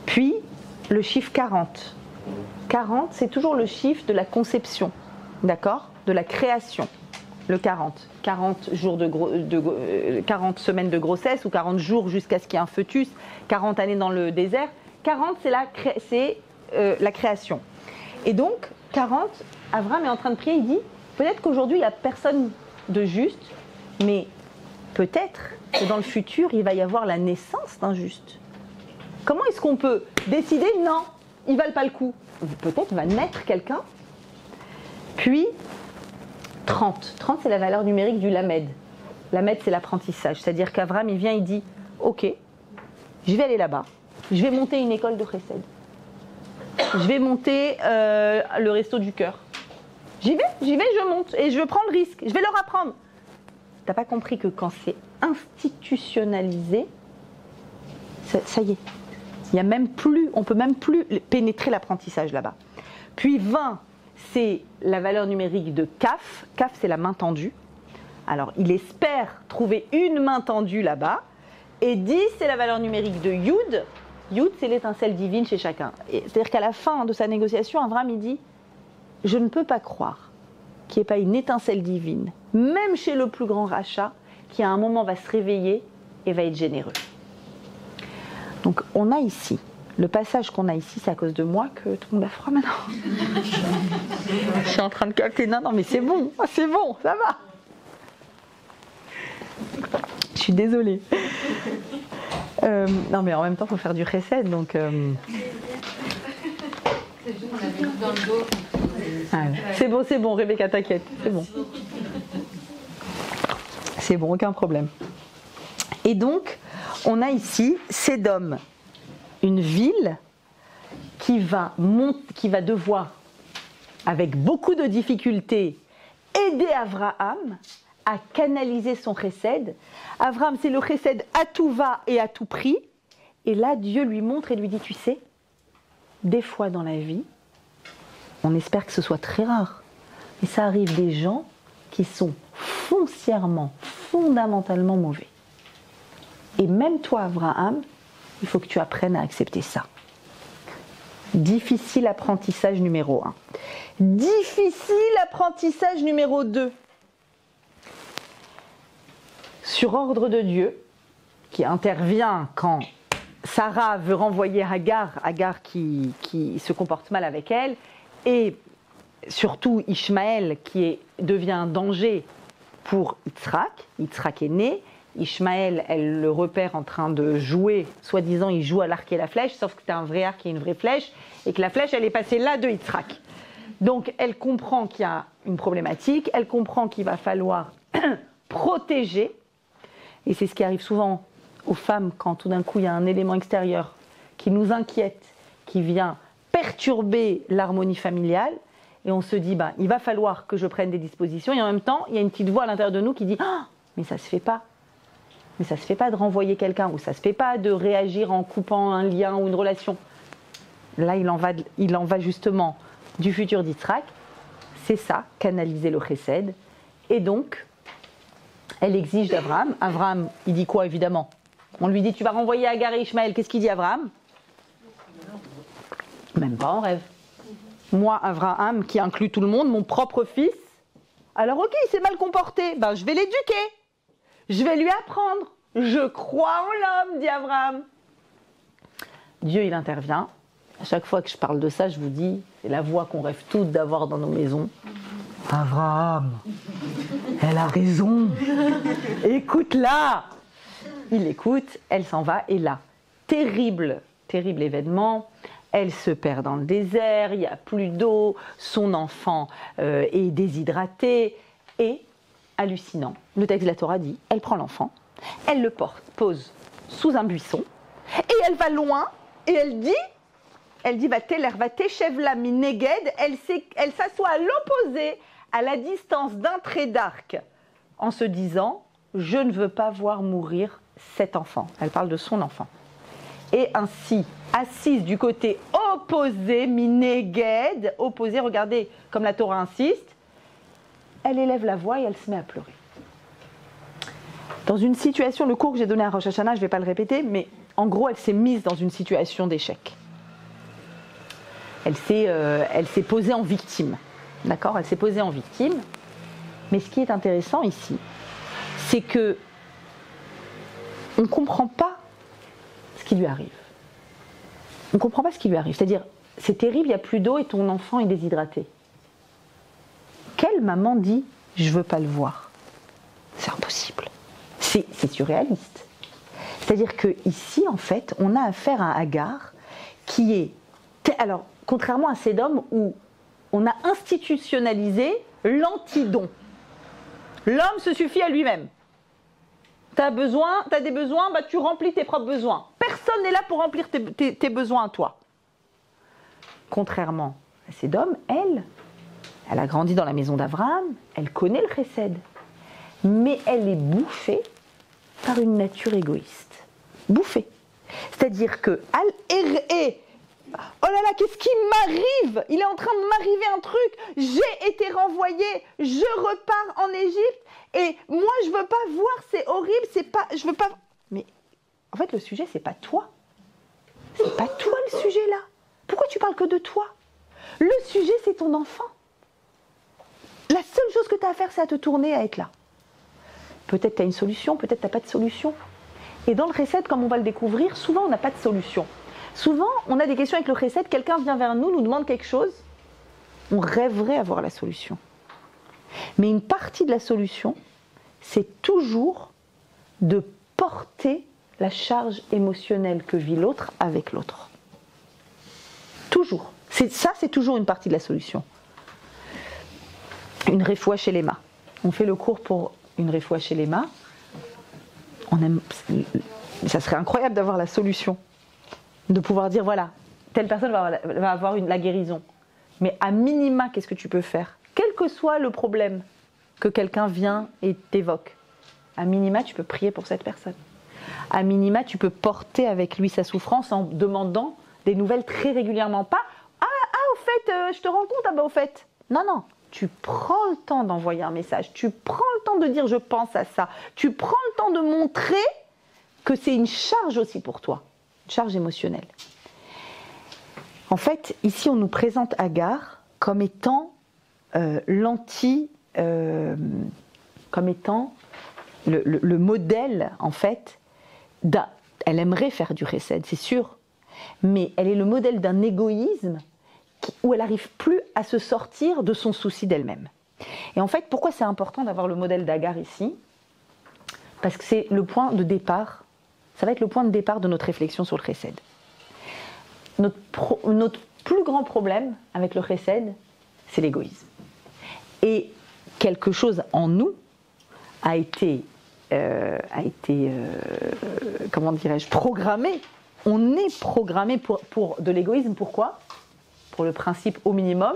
Puis, le chiffre 40. 40, c'est toujours le chiffre de la conception, d'accord? De la création, le 40. 40 semaines de grossesse ou 40 jours jusqu'à ce qu'il y ait un fœtus, 40 années dans le désert. 40, c'est la création. Et donc, 40, Abraham est en train de prier, il dit, peut-être qu'aujourd'hui, il n'y a personne de juste, mais peut-être que dans le futur, il va y avoir la naissance d'un juste. Comment est-ce qu'on peut décider, non, ils ne valent pas le coup? Peut-être va naître quelqu'un. Puis, 30. 30, c'est la valeur numérique du lamed. Lamed, c'est l'apprentissage. C'est-à-dire qu'Abraham, il vient, il dit, ok, je vais aller là-bas, je vais monter une école de chesed. je vais monter le resto du cœur. J'y vais, je monte et je prends le risque. Je vais leur apprendre. T'as pas compris que quand c'est institutionnalisé, ça y est. Il y a même plus, on peut même plus pénétrer l'apprentissage là-bas. Puis 20, c'est la valeur numérique de CAF. CAF, c'est la main tendue. Alors, il espère trouver une main tendue là-bas. Et 10, c'est la valeur numérique de Yud. Yud, c'est l'étincelle divine chez chacun. C'est-à-dire qu'à la fin de sa négociation, Avram, il dit « Je ne peux pas croire qu'il n'y ait pas une étincelle divine, même chez le plus grand rachat, qui à un moment va se réveiller et va être généreux. » Donc, on a ici, le passage qu'on a ici, c'est à cause de moi que tout le monde a froid maintenant. Je suis en train de capter. Non, mais c'est bon, ça va. Je suis désolée. Non, mais en même temps, il faut faire du chesed, donc... C'est juste qu'on avait mis dans le dos. C'est bon, Rebecca, t'inquiète, c'est bon. C'est bon, aucun problème. Et donc, on a ici Sédom, une ville qui va devoir, avec beaucoup de difficultés, aider Abraham à canaliser son chesed. Abraham, c'est le chesed à tout va et à tout prix. Et là, Dieu lui montre et lui dit, tu sais, des fois dans la vie, on espère que ce soit très rare, mais ça arrive des gens qui sont foncièrement, fondamentalement mauvais. Et même toi, Abraham, il faut que tu apprennes à accepter ça. Difficile apprentissage numéro 1. Difficile apprentissage numéro 2. Sur ordre de Dieu, qui intervient quand Sarah veut renvoyer Agar qui se comporte mal avec elle, et surtout Ishmaël qui devient un danger pour Yitzhak. Yitzhak est né, Ishmaël, elle le repère en train de jouer, soi-disant il joue à l'arc et la flèche, sauf que c'est un vrai arc et une vraie flèche, et que la flèche elle est passée là de Yitzhak. Donc elle comprend qu'il y a une problématique, elle comprend qu'il va falloir protéger, et c'est ce qui arrive souvent aux femmes quand tout d'un coup il y a un élément extérieur qui nous inquiète, qui vient perturber l'harmonie familiale, et on se dit, il va falloir que je prenne des dispositions, et en même temps, il y a une petite voix à l'intérieur de nous qui dit, mais ça se fait pas. Mais ça se fait pas de renvoyer quelqu'un, ou ça se fait pas de réagir en coupant un lien ou une relation. Là, il en va justement du futur d'Yitzhak. C'est ça, canaliser le chesed. Et donc, elle exige d'Abraham. Abraham, il dit quoi, évidemment? On lui dit, tu vas renvoyer Agar et Ishmaël. Qu'est-ce qu'il dit, Abraham? Même pas en rêve. Moi, Abraham, qui inclut tout le monde, mon propre fils, alors ok, il s'est mal comporté, je vais l'éduquer. Je vais lui apprendre. Je crois en l'homme, dit Abraham. Dieu, il intervient. À chaque fois que je parle de ça, je vous dis, c'est la voix qu'on rêve toutes d'avoir dans nos maisons. Abraham, elle a raison. Écoute-la. Il écoute, elle s'en va, et là, terrible événement. Elle se perd dans le désert, il n'y a plus d'eau, son enfant est déshydraté, et hallucinant. Le texte de la Torah dit, elle prend l'enfant, elle le pose sous un buisson, et elle va loin, et elle dit, va teshev la mineged, elle s'assoit à l'opposé, à la distance d'un trait d'arc, en se disant, je ne veux pas voir mourir cet enfant. Elle parle de son enfant. Et ainsi, assise du côté opposé, mineged, opposé, regardez comme la Torah insiste, elle élève la voix et elle se met à pleurer. Dans une situation, le cours que j'ai donné à Rosh Hashanah, je ne vais pas le répéter, mais en gros, elle s'est mise dans une situation d'échec. Elle s'est posée en victime. D'accord ? Elle s'est posée en victime. Mais ce qui est intéressant ici, c'est que on ne comprend pas ce qui lui arrive. On ne comprend pas ce qui lui arrive. C'est-à-dire, c'est terrible, il n'y a plus d'eau et ton enfant est déshydraté. Quelle maman dit « je ne veux pas le voir » ? C'est impossible. C'est surréaliste. C'est-à-dire qu'ici, en fait, on a affaire à Agar qui est... Alors, contrairement à Sédom où on a institutionnalisé l'antidon. L'homme se suffit à lui-même. T'as des besoins, tu remplis tes propres besoins. Personne n'est là pour remplir tes besoins à toi. contrairement à Sédom, elle a grandi dans la maison d'Abraham, elle connaît le chesed, mais elle est bouffée par une nature égoïste. Bouffée. C'est-à-dire que Al-Er'e, oh là là, qu'est-ce qui m'arrive? Il est en train de m'arriver un truc. J'ai été renvoyée, je repars en Égypte et moi je veux pas voir, c'est horrible, je veux pas. Mais en fait le sujet c'est pas toi. C'est pas toi le sujet là. Pourquoi tu parles que de toi? Le sujet c'est ton enfant. La seule chose que tu as à faire c'est à te tourner, à être là. Peut-être tu as une solution, peut-être tu n'as pas de solution. Et dans le chesed, comme on va le découvrir, souvent on n'a pas de solution. Souvent, on a des questions avec le chesed, quelqu'un vient vers nous, nous demande quelque chose, on rêverait avoir la solution. Mais une partie de la solution, c'est toujours de porter la charge émotionnelle que vit l'autre avec l'autre. Toujours. C'est toujours une partie de la solution. Une refoua chez l'EMA. On fait le cours pour une refoua chez l'EMA. Ça serait incroyable d'avoir la solution. De pouvoir dire, voilà, telle personne va avoir la guérison. Mais à minima, qu'est-ce que tu peux faire? Quel que soit le problème que quelqu'un vient et t'évoque, à minima, tu peux prier pour cette personne. À minima, tu peux porter avec lui sa souffrance en demandant des nouvelles très régulièrement. Pas, au fait, je te rends compte, au fait. Non. Tu prends le temps d'envoyer un message. Tu prends le temps de dire, je pense à ça. Tu prends le temps de montrer que c'est une charge aussi pour toi. Une charge émotionnelle. En fait, ici, on nous présente Agar comme étant comme étant le modèle, en fait, elle aimerait faire du chesed, c'est sûr, mais elle est le modèle d'un égoïsme où elle n'arrive plus à se sortir de son souci d'elle-même. Et en fait, pourquoi c'est important d'avoir le modèle d'Agar ici? Parce que c'est le point de départ, ça va être le point de départ de notre réflexion sur le chesed. Notre plus grand problème avec le chesed, c'est l'égoïsme. Et quelque chose en nous a été comment dirais-je, programmé. On est programmé pour de l'égoïsme. Pourquoi? Pour le principe au minimum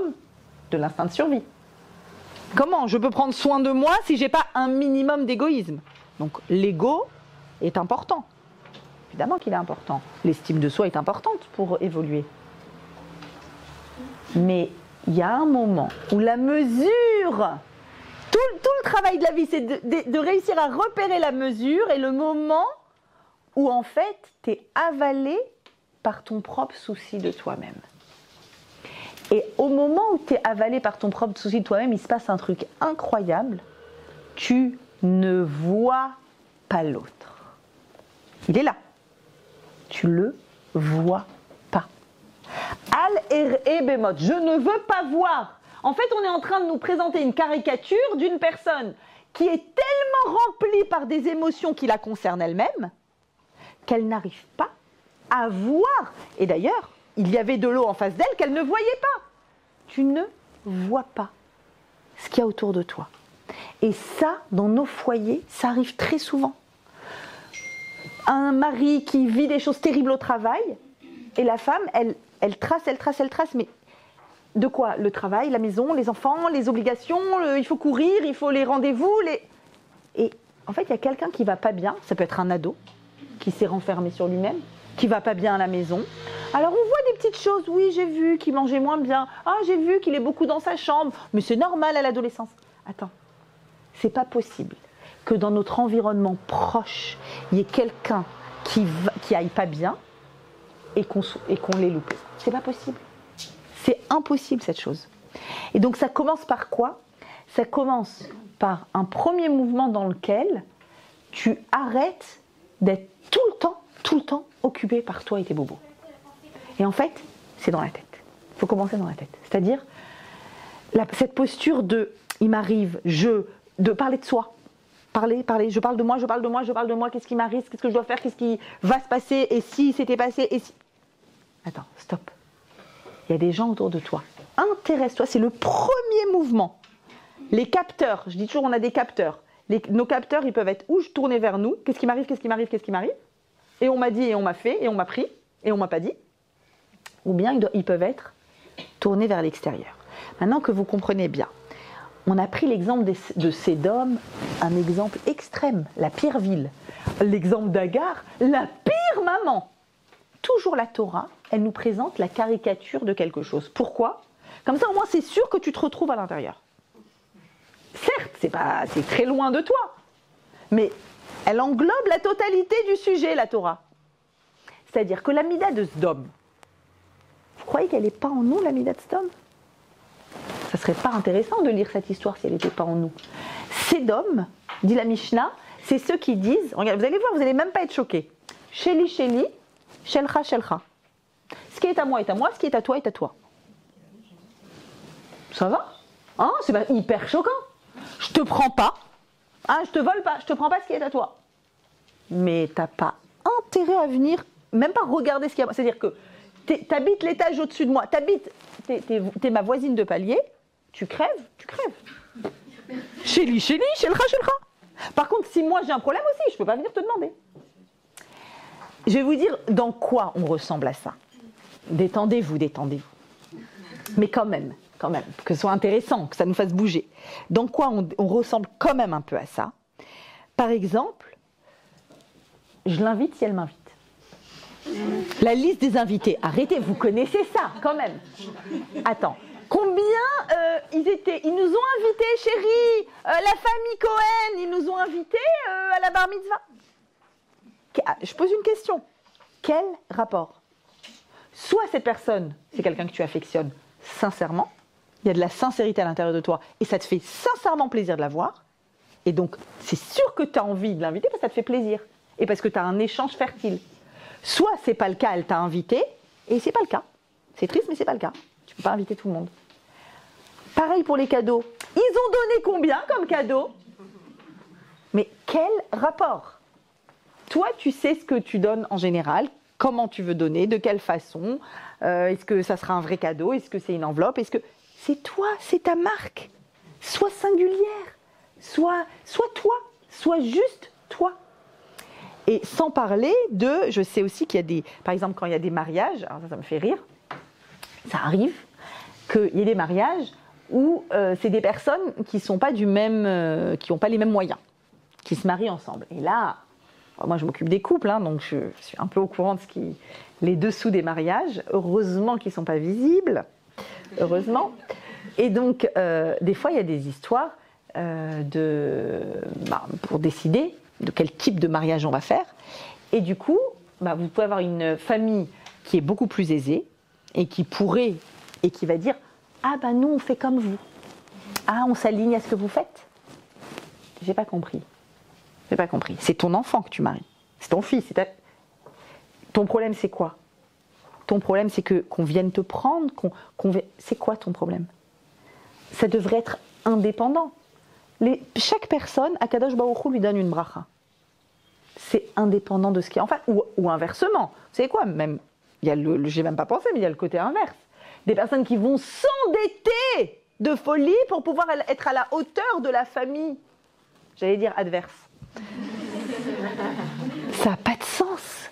de l'instinct de survie. Comment je peux prendre soin de moi si j'ai pas un minimum d'égoïsme? Donc l'ego est important. Évidemment qu'il est important. L'estime de soi est importante pour évoluer. Mais il y a un moment où la mesure, tout le travail de la vie, c'est de réussir à repérer la mesure et le moment où en fait tu es avalé par ton propre souci de toi-même. Et au moment où tu es avalé par ton propre souci de toi-même, il se passe un truc incroyable. Tu ne vois pas l'autre. Il est là. Tu le vois pas. Al-Er'e Bemot, je ne veux pas voir. En fait, on est en train de nous présenter une caricature d'une personne qui est tellement remplie par des émotions qui la concernent elle-même, qu'elle n'arrive pas à voir. Et d'ailleurs, il y avait de l'eau en face d'elle qu'elle ne voyait pas. Tu ne vois pas ce qu'il y a autour de toi. Et ça, dans nos foyers, ça arrive très souvent. Un mari qui vit des choses terribles au travail, et la femme, elle trace, mais de quoi? Le travail, la maison, les enfants, les obligations, il faut courir, il faut les rendez-vous. Et en fait, il y a quelqu'un qui ne va pas bien, ça peut être un ado, qui s'est renfermé sur lui-même, qui ne va pas bien à la maison. Alors on voit des petites choses, oui j'ai vu qu'il mangeait moins bien, j'ai vu qu'il est beaucoup dans sa chambre, mais c'est normal à l'adolescence. Attends, c'est pas possible que dans notre environnement proche, il y ait quelqu'un qui aille pas bien et qu'on l'ait loupé. C'est pas possible. C'est impossible cette chose. Et donc ça commence par quoi? Ça commence par un premier mouvement dans lequel tu arrêtes d'être tout le temps occupé par toi et tes bobos. Et en fait, c'est dans la tête. Il faut commencer dans la tête. C'est-à-dire, cette posture de « il m'arrive », de parler de soi. Parler, je parle de moi, qu'est-ce qui m'arrive, qu'est-ce que je dois faire, qu'est-ce qui va se passer, et si c'était passé, et si... Attends, stop. Il y a des gens autour de toi. Intéresse-toi, c'est le premier mouvement. Les capteurs, je dis toujours on a des capteurs. Nos capteurs, ils peuvent être ou tournés vers nous, qu'est-ce qui m'arrive, et on m'a dit, et on m'a fait, et on m'a pris, et on m'a pas dit. Ou bien ils peuvent être tourné vers l'extérieur. Maintenant que vous comprenez bien, on a pris l'exemple de Sédom, un exemple extrême, la pire ville. L'exemple d'Agar, la pire maman. Toujours la Torah, elle nous présente la caricature de quelque chose. Pourquoi ? Comme ça, au moins, c'est sûr que tu te retrouves à l'intérieur. Certes, c'est très loin de toi, mais elle englobe la totalité du sujet, la Torah. C'est-à-dire que la Mida de Sdom, vous croyez qu'elle n'est pas en nous, la Mida de Sdom ? Ça serait pas intéressant de lire cette histoire si elle n'était pas en nous. Sédom, dit la Mishnah, c'est ceux qui disent, regarde, vous allez voir, vous n'allez même pas être choqués. Sheli, Sheli, Shelcha, Shelcha. Ce qui est à moi est à moi, ce qui est à toi est à toi. Ça va ? Hein ? C'est pas hyper choquant. Je te prends pas, hein, je te vole pas, je te prends pas ce qui est à toi. Mais t'as pas intérêt à venir, même pas regarder ce qu'il y a. C'est-à-dire que t'habites l'étage au-dessus de moi, t'es ma voisine de palier, tu crèves. Sheli, Sheli, Shelcha, Shelcha. Par contre, si moi j'ai un problème aussi, je peux pas venir te demander. Je vais vous dire dans quoi on ressemble à ça. Détendez-vous. Mais quand même, que ce soit intéressant, que ça nous fasse bouger. Dans quoi on ressemble quand même un peu à ça. Par exemple, je l'invite si elle m'invite. La liste des invités. Arrêtez, vous connaissez ça quand même. Attends, combien ils nous ont invités, chérie, la famille Cohen, ils nous ont invités à la bar mitzvah. Je pose une question. Quel rapport ? Soit cette personne, c'est quelqu'un que tu affectionnes sincèrement, il y a de la sincérité à l'intérieur de toi, et ça te fait sincèrement plaisir de la voir, et donc c'est sûr que tu as envie de l'inviter parce que ça te fait plaisir, et parce que tu as un échange fertile. Soit c'est pas le cas, elle t'a invité, et c'est pas le cas. C'est triste, mais c'est pas le cas. Tu peux pas inviter tout le monde. Pareil pour les cadeaux. Ils ont donné combien comme cadeau ? Mais quel rapport ? Toi, tu sais ce que tu donnes en général, comment tu veux donner, de quelle façon, est-ce que ça sera un vrai cadeau, est-ce que c'est une enveloppe, est-ce que c'est toi, c'est ta marque. Sois singulière, sois toi, sois juste toi. Et sans parler je sais aussi qu'il y a par exemple quand il y a des mariages, alors ça me fait rire, ça arrive qu'il y ait des mariages où c'est des personnes qui sont pas qui n'ont pas les mêmes moyens, qui se marient ensemble. Et là, moi je m'occupe des couples, hein, donc je suis un peu au courant de les dessous des mariages. Heureusement qu'ils ne sont pas visibles, heureusement. Et donc des fois il y a des histoires pour décider de quel type de mariage on va faire. Et du coup, vous pouvez avoir une famille qui est beaucoup plus aisée et qui va dire « Ah nous on fait comme vous. Ah on s'aligne à ce que vous faites. » J'ai pas compris. C'est ton enfant que tu maries. C'est ton fils. Ton problème c'est quoi ? Ton problème c'est qu'on vienne te prendre, c'est quoi ton problème ? Ça devrait être indépendant. Chaque personne, Akadosh Baruch Hu lui donne une bracha. C'est indépendant de ce qui est en face. Ou inversement. Vous savez quoi ? Même, j'ai même pas pensé, mais il y a le côté inverse. Des personnes qui vont s'endetter de folie pour pouvoir être à la hauteur de la famille. J'allais dire adverse. Ça n'a pas de sens.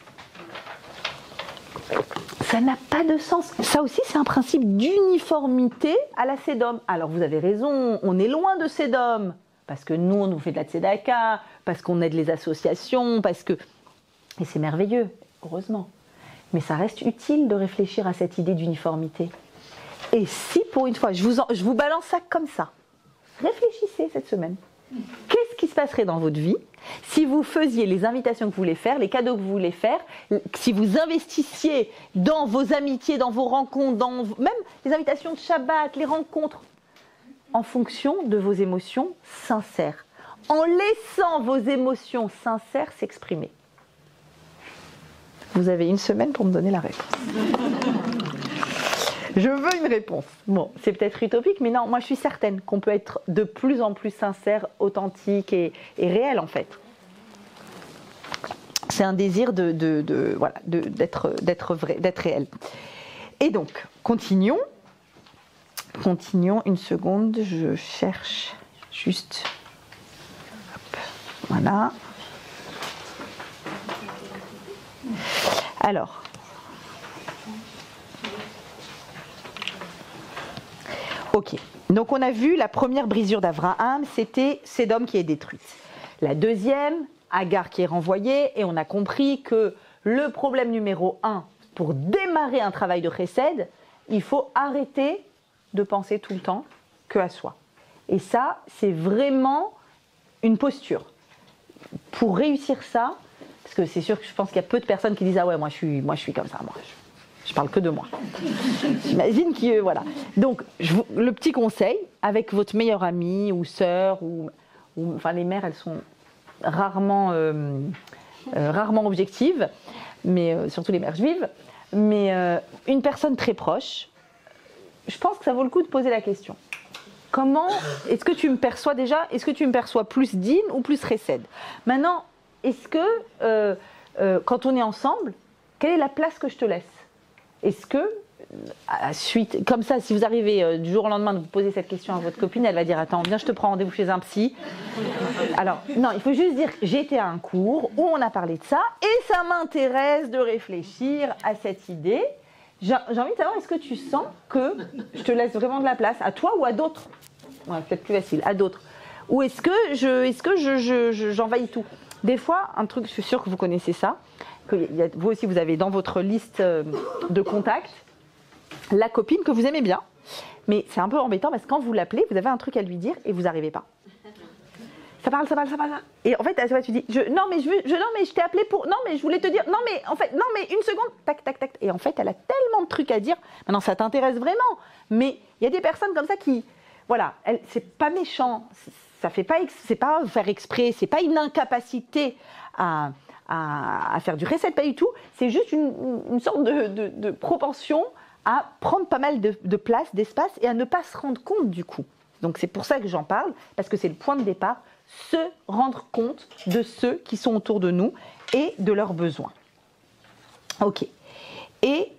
Ça n'a pas de sens. Ça aussi, c'est un principe d'uniformité à la Sédom. Alors, vous avez raison, on est loin de Sédom. Parce que nous, on nous fait de la tzedaka, parce qu'on aide les associations, Et c'est merveilleux, heureusement. Mais ça reste utile de réfléchir à cette idée d'uniformité. Et si, pour une fois, je vous balance ça comme ça, réfléchissez cette semaine. Qu'est-ce qui se passerait dans votre vie si vous faisiez les invitations que vous voulez faire, les cadeaux que vous voulez faire, si vous investissiez dans vos amitiés, dans vos rencontres, même les invitations de Shabbat, les rencontres, en fonction de vos émotions sincères, en laissant vos émotions sincères s'exprimer. Vous avez une semaine pour me donner la réponse. Je veux une réponse. Bon, c'est peut-être utopique, mais non, moi je suis certaine qu'on peut être de plus en plus sincère, authentique et réel en fait. C'est un désir d'être vrai, d'être réel. Et donc, continuons une seconde, je cherche juste. Hop, voilà. Alors. Ok, donc on a vu la première brisure d'Abraham, c'était Sédom qui est détruite. La deuxième, Agar qui est renvoyée, et on a compris que le problème numéro 1, pour démarrer un travail de chesed, il faut arrêter de penser tout le temps que à soi. Et ça, c'est vraiment une posture. Pour réussir ça, parce que c'est sûr que je pense qu'il y a peu de personnes qui disent « Ah ouais, moi je suis comme ça, moi je parle que de moi. » J'imagine que, voilà. Donc, le petit conseil, avec votre meilleure amie ou sœur, enfin les mères, elles sont rarement objectives, mais surtout les mères juives, mais une personne très proche, je pense que ça vaut le coup de poser la question. Comment est-ce que tu me perçois déjà? Est-ce que tu me perçois plus din ou plus chesed? Maintenant, est-ce que quand on est ensemble, quelle est la place que je te laisse? Est-ce que suite, comme ça, si vous arrivez du jour au lendemain de vous poser cette question à votre copine, elle va dire attends, viens, je te prends rendez-vous chez un psy. Alors non, il faut juste dire j'ai été à un cours où on a parlé de ça et ça m'intéresse de réfléchir à cette idée. J'ai envie de savoir, est-ce que tu sens que je te laisse vraiment de la place, à toi ou à d'autres? Ouais, peut-être plus facile, à d'autres. Ou est-ce que j'envahis tout? Des fois, un truc, je suis sûre que vous connaissez ça, que vous aussi vous avez dans votre liste de contacts la copine que vous aimez bien, mais c'est un peu embêtant parce que quand vous l'appelez, vous avez un truc à lui dire et vous n'arrivez pas. Ça parle. Et en fait, tu dis, non mais je t'ai appelé pour, non mais je voulais te dire, non mais en fait, non mais une seconde, tac. Et en fait, elle a tellement de trucs à dire. Maintenant, ça t'intéresse vraiment, mais il y a des personnes comme ça qui, voilà, c'est pas méchant, c'est pas faire exprès, c'est pas une incapacité à faire du recette, pas du tout. C'est juste une sorte de propension à prendre pas mal de place, d'espace et à ne pas se rendre compte du coup. Donc c'est pour ça que j'en parle, parce que c'est le point de départ, se rendre compte de ceux qui sont autour de nous et de leurs besoins. Ok. Et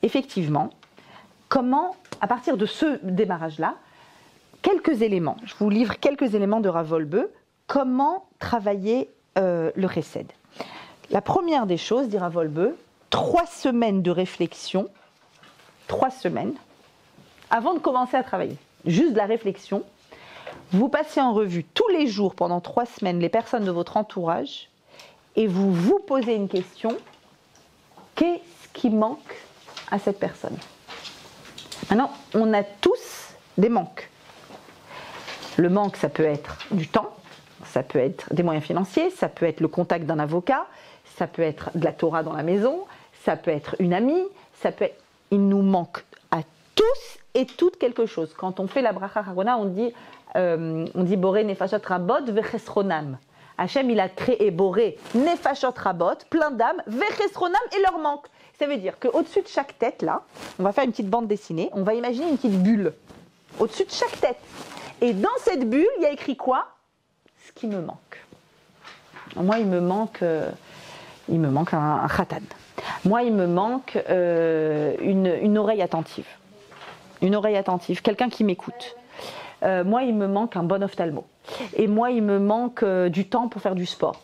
effectivement, comment, à partir de ce démarrage-là, quelques éléments, je vous livre quelques éléments de Rav Wolbe, comment travailler le chesed. La première des choses, dit Rav Wolbe, 3 semaines de réflexion, 3 semaines, avant de commencer à travailler. Juste de la réflexion. Vous passez en revue tous les jours pendant 3 semaines les personnes de votre entourage et vous vous posez une question. Qu'est-ce qui manque à cette personne? Maintenant, on a tous des manques. Le manque, ça peut être du temps, ça peut être des moyens financiers, ça peut être le contact d'un avocat, ça peut être de la Torah dans la maison, ça peut être une amie, ça peut être... Il nous manque à tous et toutes quelque chose. Quand on fait la bracha harona, on dit Boré nefashot rabot vechesronam. Hachem, il a créé Boré nefashot rabot, plein d'âmes, vechesronam et leur manque. Ça veut dire qu'au-dessus de chaque tête, là, on va faire une petite bande dessinée, on va imaginer une petite bulle au-dessus de chaque tête. Et dans cette bulle, il y a écrit quoi? Ce qui me manque. Moi, il me manque un khatan. Moi, il me manque une oreille attentive. Une oreille attentive, quelqu'un qui m'écoute. Moi, il me manque un bon ophtalmo. Et moi, il me manque du temps pour faire du sport.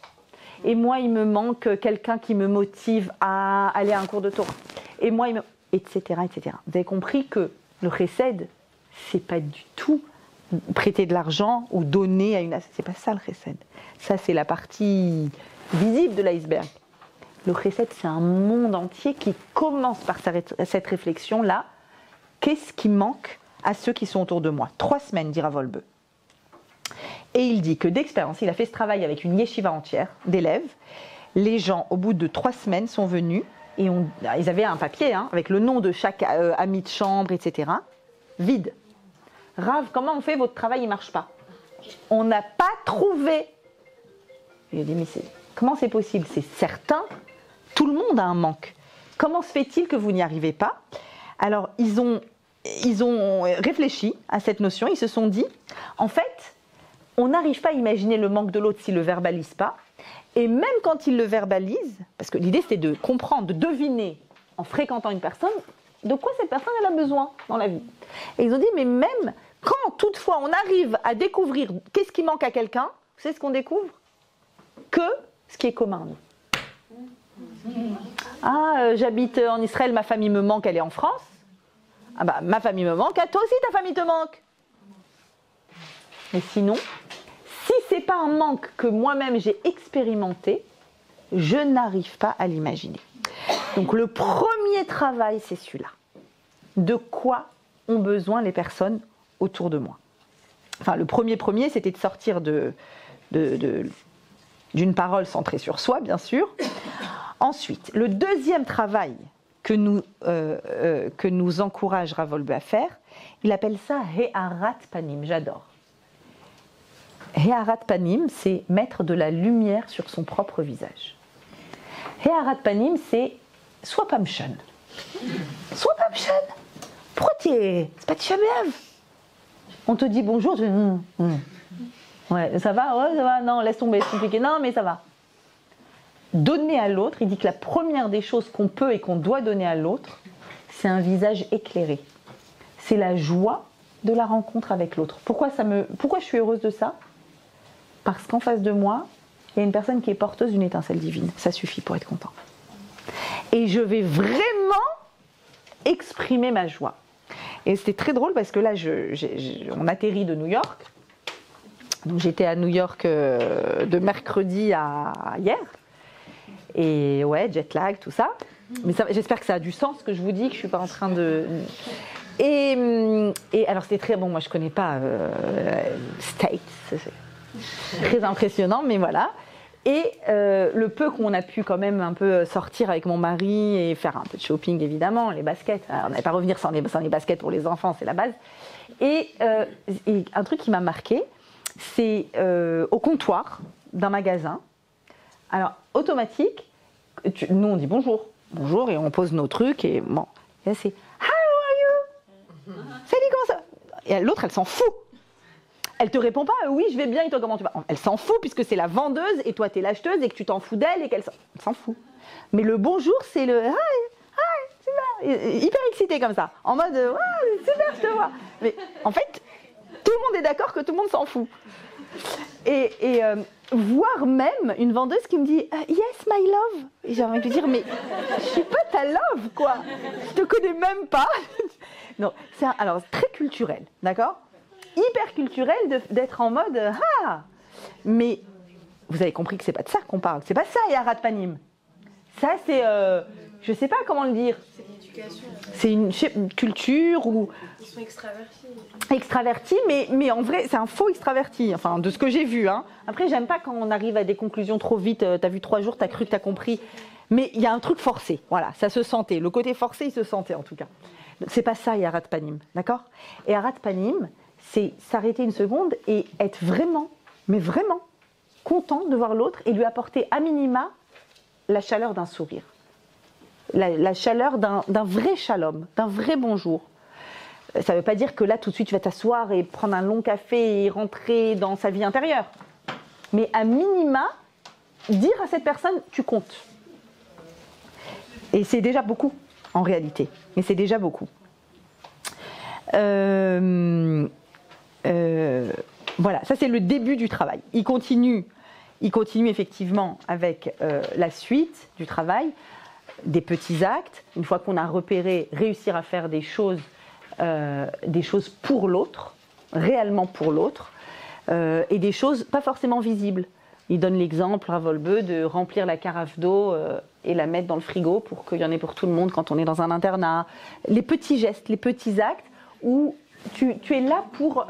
Et moi, il me manque quelqu'un qui me motive à aller à un cours de Torah. Et moi, etc., etc. Vous avez compris que le chesed, c'est pas du tout prêter de l'argent ou donner à une... C'est pas ça le chesed. Ça, c'est la partie visible de l'iceberg. Le chesed, c'est un monde entier qui commence par cette réflexion-là. Qu'est-ce qui manque à ceux qui sont autour de moi? 3 semaines, dira Wolbe. Et il dit que d'expérience, il a fait ce travail avec une yeshiva entière d'élèves. Les gens, au bout de 3 semaines, sont venus et ils avaient un papier avec le nom de chaque ami de chambre, etc. Vide. Rav, comment on fait? Votre travail, il ne marche pas. On n'a pas trouvé. Il a dit, mais comment c'est possible? C'est certain, tout le monde a un manque. Comment se fait-il que vous n'y arrivez pas? Alors, ils ont réfléchi à cette notion, ils se sont dit, en fait, on n'arrive pas à imaginer le manque de l'autre s'il ne le verbalise pas. Et même quand il le verbalise, parce que l'idée c'était de comprendre, de deviner, en fréquentant une personne, de quoi cette personne elle a besoin dans la vie. Et ils ont dit, mais même quand toutefois on arrive à découvrir qu'est-ce qui manque à quelqu'un, vous savez ce qu'on découvre? Que ce qui est commun. Ah, j'habite en Israël, ma famille me manque, elle est en France. Ah bah, ma famille me manque, toi aussi ta famille te manque. Mais sinon, si c'est pas un manque que moi-même j'ai expérimenté, je n'arrive pas à l'imaginer. Donc le premier travail, c'est celui-là. De quoi ont besoin les personnes autour de moi? Enfin, le premier, c'était de sortir d'une parole centrée sur soi, bien sûr. Ensuite, le deuxième travail que nous encourage Rav Wolbe à faire, il appelle ça He'arat Panim, j'adore. He'arat Panim, c'est mettre de la lumière sur son propre visage. He'arat Panim, c'est sois pas mchon. Sois pas mchon. Pourquoi c'est pas Tisha B'Av? On te dit bonjour, tu dis ouais, ça va? Ouais, ça va, non, laisse tomber, c'est compliqué. Non, mais ça va. Donner à l'autre, il dit que la première des choses qu'on peut et qu'on doit donner à l'autre, c'est un visage éclairé. C'est la joie de la rencontre avec l'autre. Pourquoi je suis heureuse de ça? Parce qu'en face de moi, il y a une personne qui est porteuse d'une étincelle divine. Ça suffit pour être content. Et je vais vraiment exprimer ma joie. Et c'était très drôle parce que là, on atterrit de New York. Donc j'étais à New York de mercredi à hier. Et ouais, jet lag, tout ça. Mais j'espère que ça a du sens ce que je vous dis, que je suis pas en train de... Et alors c'était très bon, moi je connais pas States, c'est très impressionnant, mais voilà. Et le peu qu'on a pu quand même un peu sortir avec mon mari et faire un peu de shopping évidemment, les baskets, alors, on n'allait pas revenir sans les baskets pour les enfants, c'est la base. Et un truc qui m'a marqué, c'est au comptoir d'un magasin. Alors, automatique, nous on dit bonjour, et on pose nos trucs, et bon, et là c'est « How are you ?» Salut, comment ça? Et l'autre, elle s'en fout. Elle te répond pas « Oui, je vais bien, et toi, comment tu vas ?» Elle s'en fout, puisque c'est la vendeuse, et toi, t'es l'acheteuse, et que tu t'en fous d'elle, et qu'elle s'en fout. Mais le bonjour, c'est le « Hi, super !» Hyper excité comme ça, en mode « Ouais, super, je te vois !» Mais en fait, tout le monde est d'accord que tout le monde s'en fout. Et voire même une vendeuse qui me dit yes my love, et j'ai envie de lui dire mais je suis pas ta love quoi, je te connais même pas. Non, alors très culturel, d'accord, hyper culturel d'être en mode ah, mais vous avez compris que c'est pas de ça qu'on parle, c'est pas ça He'arat Panim, ça c'est je sais pas comment le dire, c'est une culture où ils sont extravertis, mais en vrai c'est un faux extraverti, enfin de ce que j'ai vu, hein. Après j'aime pas quand on arrive à des conclusions trop vite, t'as vu 3 jours, t'as cru que t'as compris, mais il y a un truc forcé, voilà, ça se sentait, le côté forcé il se sentait en tout cas. C'est pas ça He'arat Panim, d'accord? He'arat Panim, c'est s'arrêter une seconde et être vraiment, mais vraiment content de voir l'autre et lui apporter à minima la chaleur d'un sourire. La chaleur d'un vrai shalom, d'un vrai bonjour. Ça ne veut pas dire que là, tout de suite, tu vas t'asseoir et prendre un long café et rentrer dans sa vie intérieure. Mais à minima, dire à cette personne, tu comptes. Et c'est déjà beaucoup, en réalité. Mais c'est déjà beaucoup. Voilà, ça c'est le début du travail. Il continue effectivement avec la suite du travail. Des petits actes, une fois qu'on a repéré, réussir à faire des choses pour l'autre, réellement pour l'autre, et des choses pas forcément visibles. Il donne l'exemple, Rav Wolbe, de remplir la carafe d'eau et la mettre dans le frigo pour qu'il y en ait pour tout le monde quand on est dans un internat. Les petits gestes, les petits actes où tu es là pour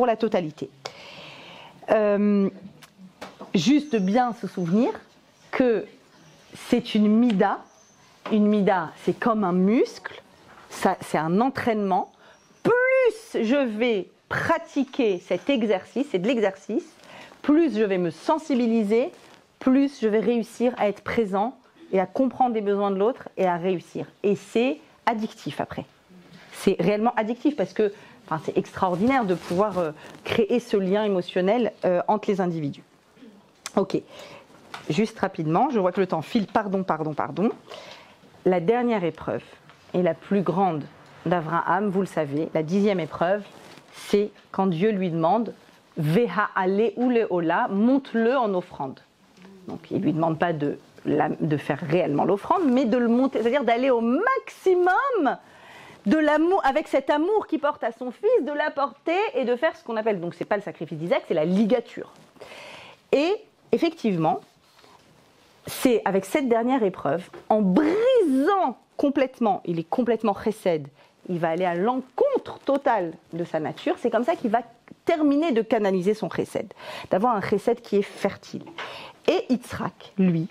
la totalité. Juste bien se souvenir que c'est une mida. Une mida, c'est comme un muscle, c'est un entraînement. Plus je vais pratiquer cet exercice, c'est de l'exercice, plus je vais me sensibiliser, plus je vais réussir à être présent et à comprendre les besoins de l'autre et à réussir. Et c'est addictif après. C'est réellement addictif parce que c'est extraordinaire de pouvoir créer ce lien émotionnel entre les individus. Ok, juste rapidement, je vois que le temps file, pardon. La dernière épreuve et la plus grande d'Abraham, vous le savez, la 10e épreuve, c'est quand Dieu lui demande « Veha ale ou le ola » monte-le en offrande. Donc il ne lui demande pas de faire réellement l'offrande, mais de le monter, c'est-à-dire d'aller au maximum de l'amour, avec cet amour qu'il porte à son fils, de l'apporter et de faire ce qu'on appelle, donc c'est pas le sacrifice d'Isaac, c'est la ligature. Et effectivement, c'est avec cette dernière épreuve, en brisant complètement, il est complètement chesed, il va aller à l'encontre totale de sa nature, c'est comme ça qu'il va terminer de canaliser son chesed, d'avoir un chesed qui est fertile. Et Yitzhak, lui,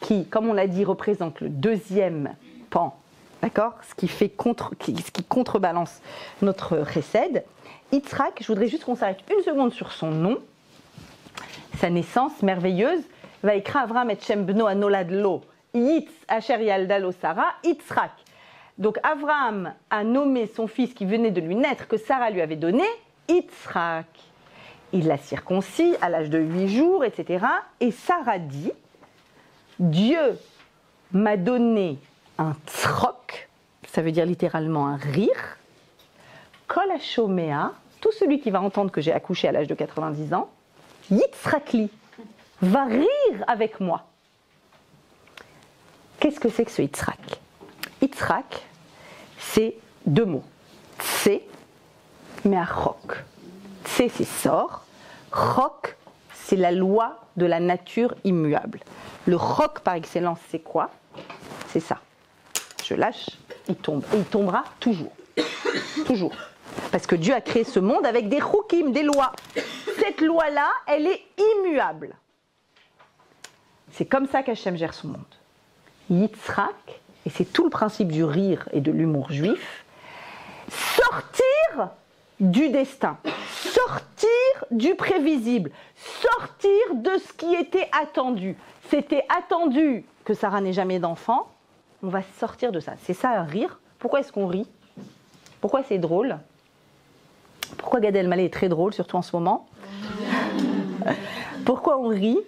qui, comme on l'a dit, représente le deuxième pan, d'accord, ce qui contrebalance notre chesed. Yitzhak, je voudrais juste qu'on s'arrête une seconde sur son nom, sa naissance merveilleuse. Vaikra Avram et Shem bno anolad lo, Yitz asher yalda lo Sarah, Yitzhak. Donc Abraham a nommé son fils qui venait de lui naître, que Sarah lui avait donné, Yitzhak. Il l'a circoncis à l'âge de 8 jours, etc. Et Sarah dit, Dieu m'a donné un tzrok, ça veut dire littéralement un rire, kol hashomea, tout celui qui va entendre que j'ai accouché à l'âge de 90 ans, Yitzhakli, va rire avec moi. Qu'est-ce que c'est que ce Yitzhak? Yitzhak, c'est deux mots. Tse, mais à chok. Tse, c'est sort. Chok, c'est la loi de la nature immuable. Le chok, par excellence, c'est quoi? C'est ça. Je lâche, il tombe. Et il tombera toujours. Toujours. Parce que Dieu a créé ce monde avec des chukim, des lois. Cette loi-là, elle est immuable. C'est comme ça qu'Hachem gère son monde. Yitzhak, et c'est tout le principe du rire et de l'humour juif, sortir du destin, sortir du prévisible, sortir de ce qui était attendu. C'était attendu que Sarah n'ait jamais d'enfant, on va sortir de ça. C'est ça un rire. Pourquoi est-ce qu'on rit? Pourquoi c'est drôle? Pourquoi Gad Elmaleh est très drôle, surtout en ce moment? Pourquoi on rit?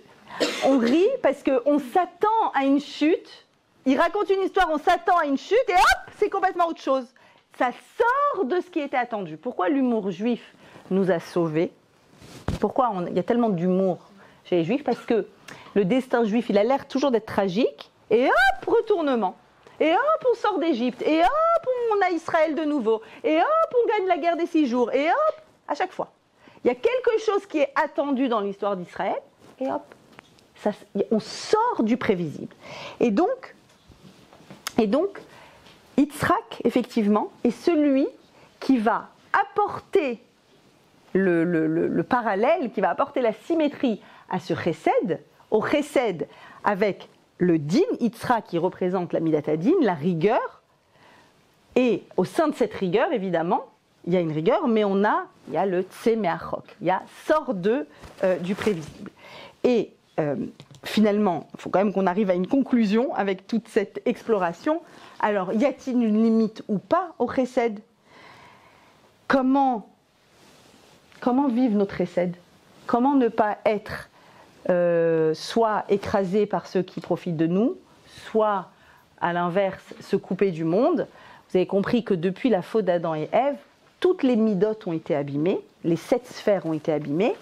On rit parce qu'on s'attend à une chute. Il raconte une histoire, on s'attend à une chute et hop, c'est complètement autre chose. Ça sort de ce qui était attendu. Pourquoi l'humour juif nous a sauvés? Pourquoi il y a tellement d'humour chez les juifs? Parce que le destin juif, il a l'air toujours d'être tragique. Et hop, retournement. Et hop, on sort d'Égypte. Et hop, on a Israël de nouveau. Et hop, on gagne la guerre des 6 jours. Et hop, à chaque fois. Il y a quelque chose qui est attendu dans l'histoire d'Israël. Et hop, on sort du prévisible. Et donc, Yitzhak, effectivement, est celui qui va apporter le parallèle, qui va apporter la symétrie à ce chesed, au chesed avec le din, Yitzhak qui représente la midat hadin, la rigueur, et au sein de cette rigueur, évidemment, il y a une rigueur, mais il y a le tse me'achok, il y a sort du prévisible. Et finalement, il faut quand même qu'on arrive à une conclusion avec toute cette exploration. Alors, y a-t-il une limite ou pas au chesed? Comment vivre notre chesed? Comment ne pas être soit écrasé par ceux qui profitent de nous, soit, à l'inverse, se couper du monde? Vous avez compris que depuis la faute d'Adam et Ève, toutes les midotes ont été abîmées, les 7 sphères ont été abîmées,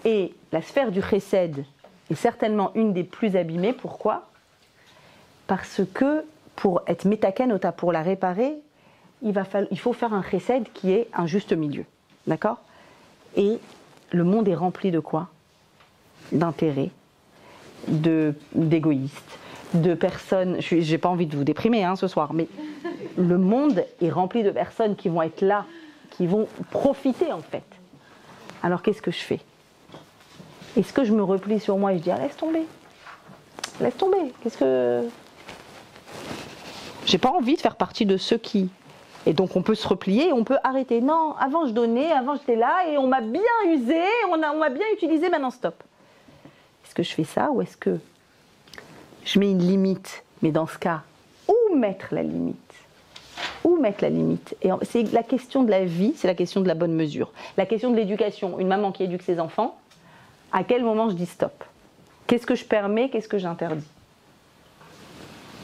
et la sphère du chesed est certainement une des plus abîmées. Pourquoi? Parce que pour être métaken, pour la réparer, il faut faire un chesed qui est un juste milieu. D'accord? Et le monde est rempli de quoi? D'intérêts, d'égoïstes, de personnes... Je n'ai pas envie de vous déprimer ce soir, mais le monde est rempli de personnes qui vont être là, qui vont profiter en fait. Alors qu'est-ce que je fais? Est-ce que je me replie sur moi et je dis laisse tomber, qu'est-ce que... J'ai pas envie de faire partie de ceux qui... Et donc on peut se replier, on peut arrêter. Non, avant je donnais, avant j'étais là et on m'a bien usé, on m'a bien utilisé, maintenant stop. Est-ce que je fais ça ou est-ce que je mets une limite? Mais dans ce cas, où mettre la limite? Où mettre la limite? Et c'est la question de la vie, c'est la question de la bonne mesure. La question de l'éducation. Une maman qui éduque ses enfants, à quel moment je dis stop? Qu'est-ce que je permets? Qu'est-ce que j'interdis?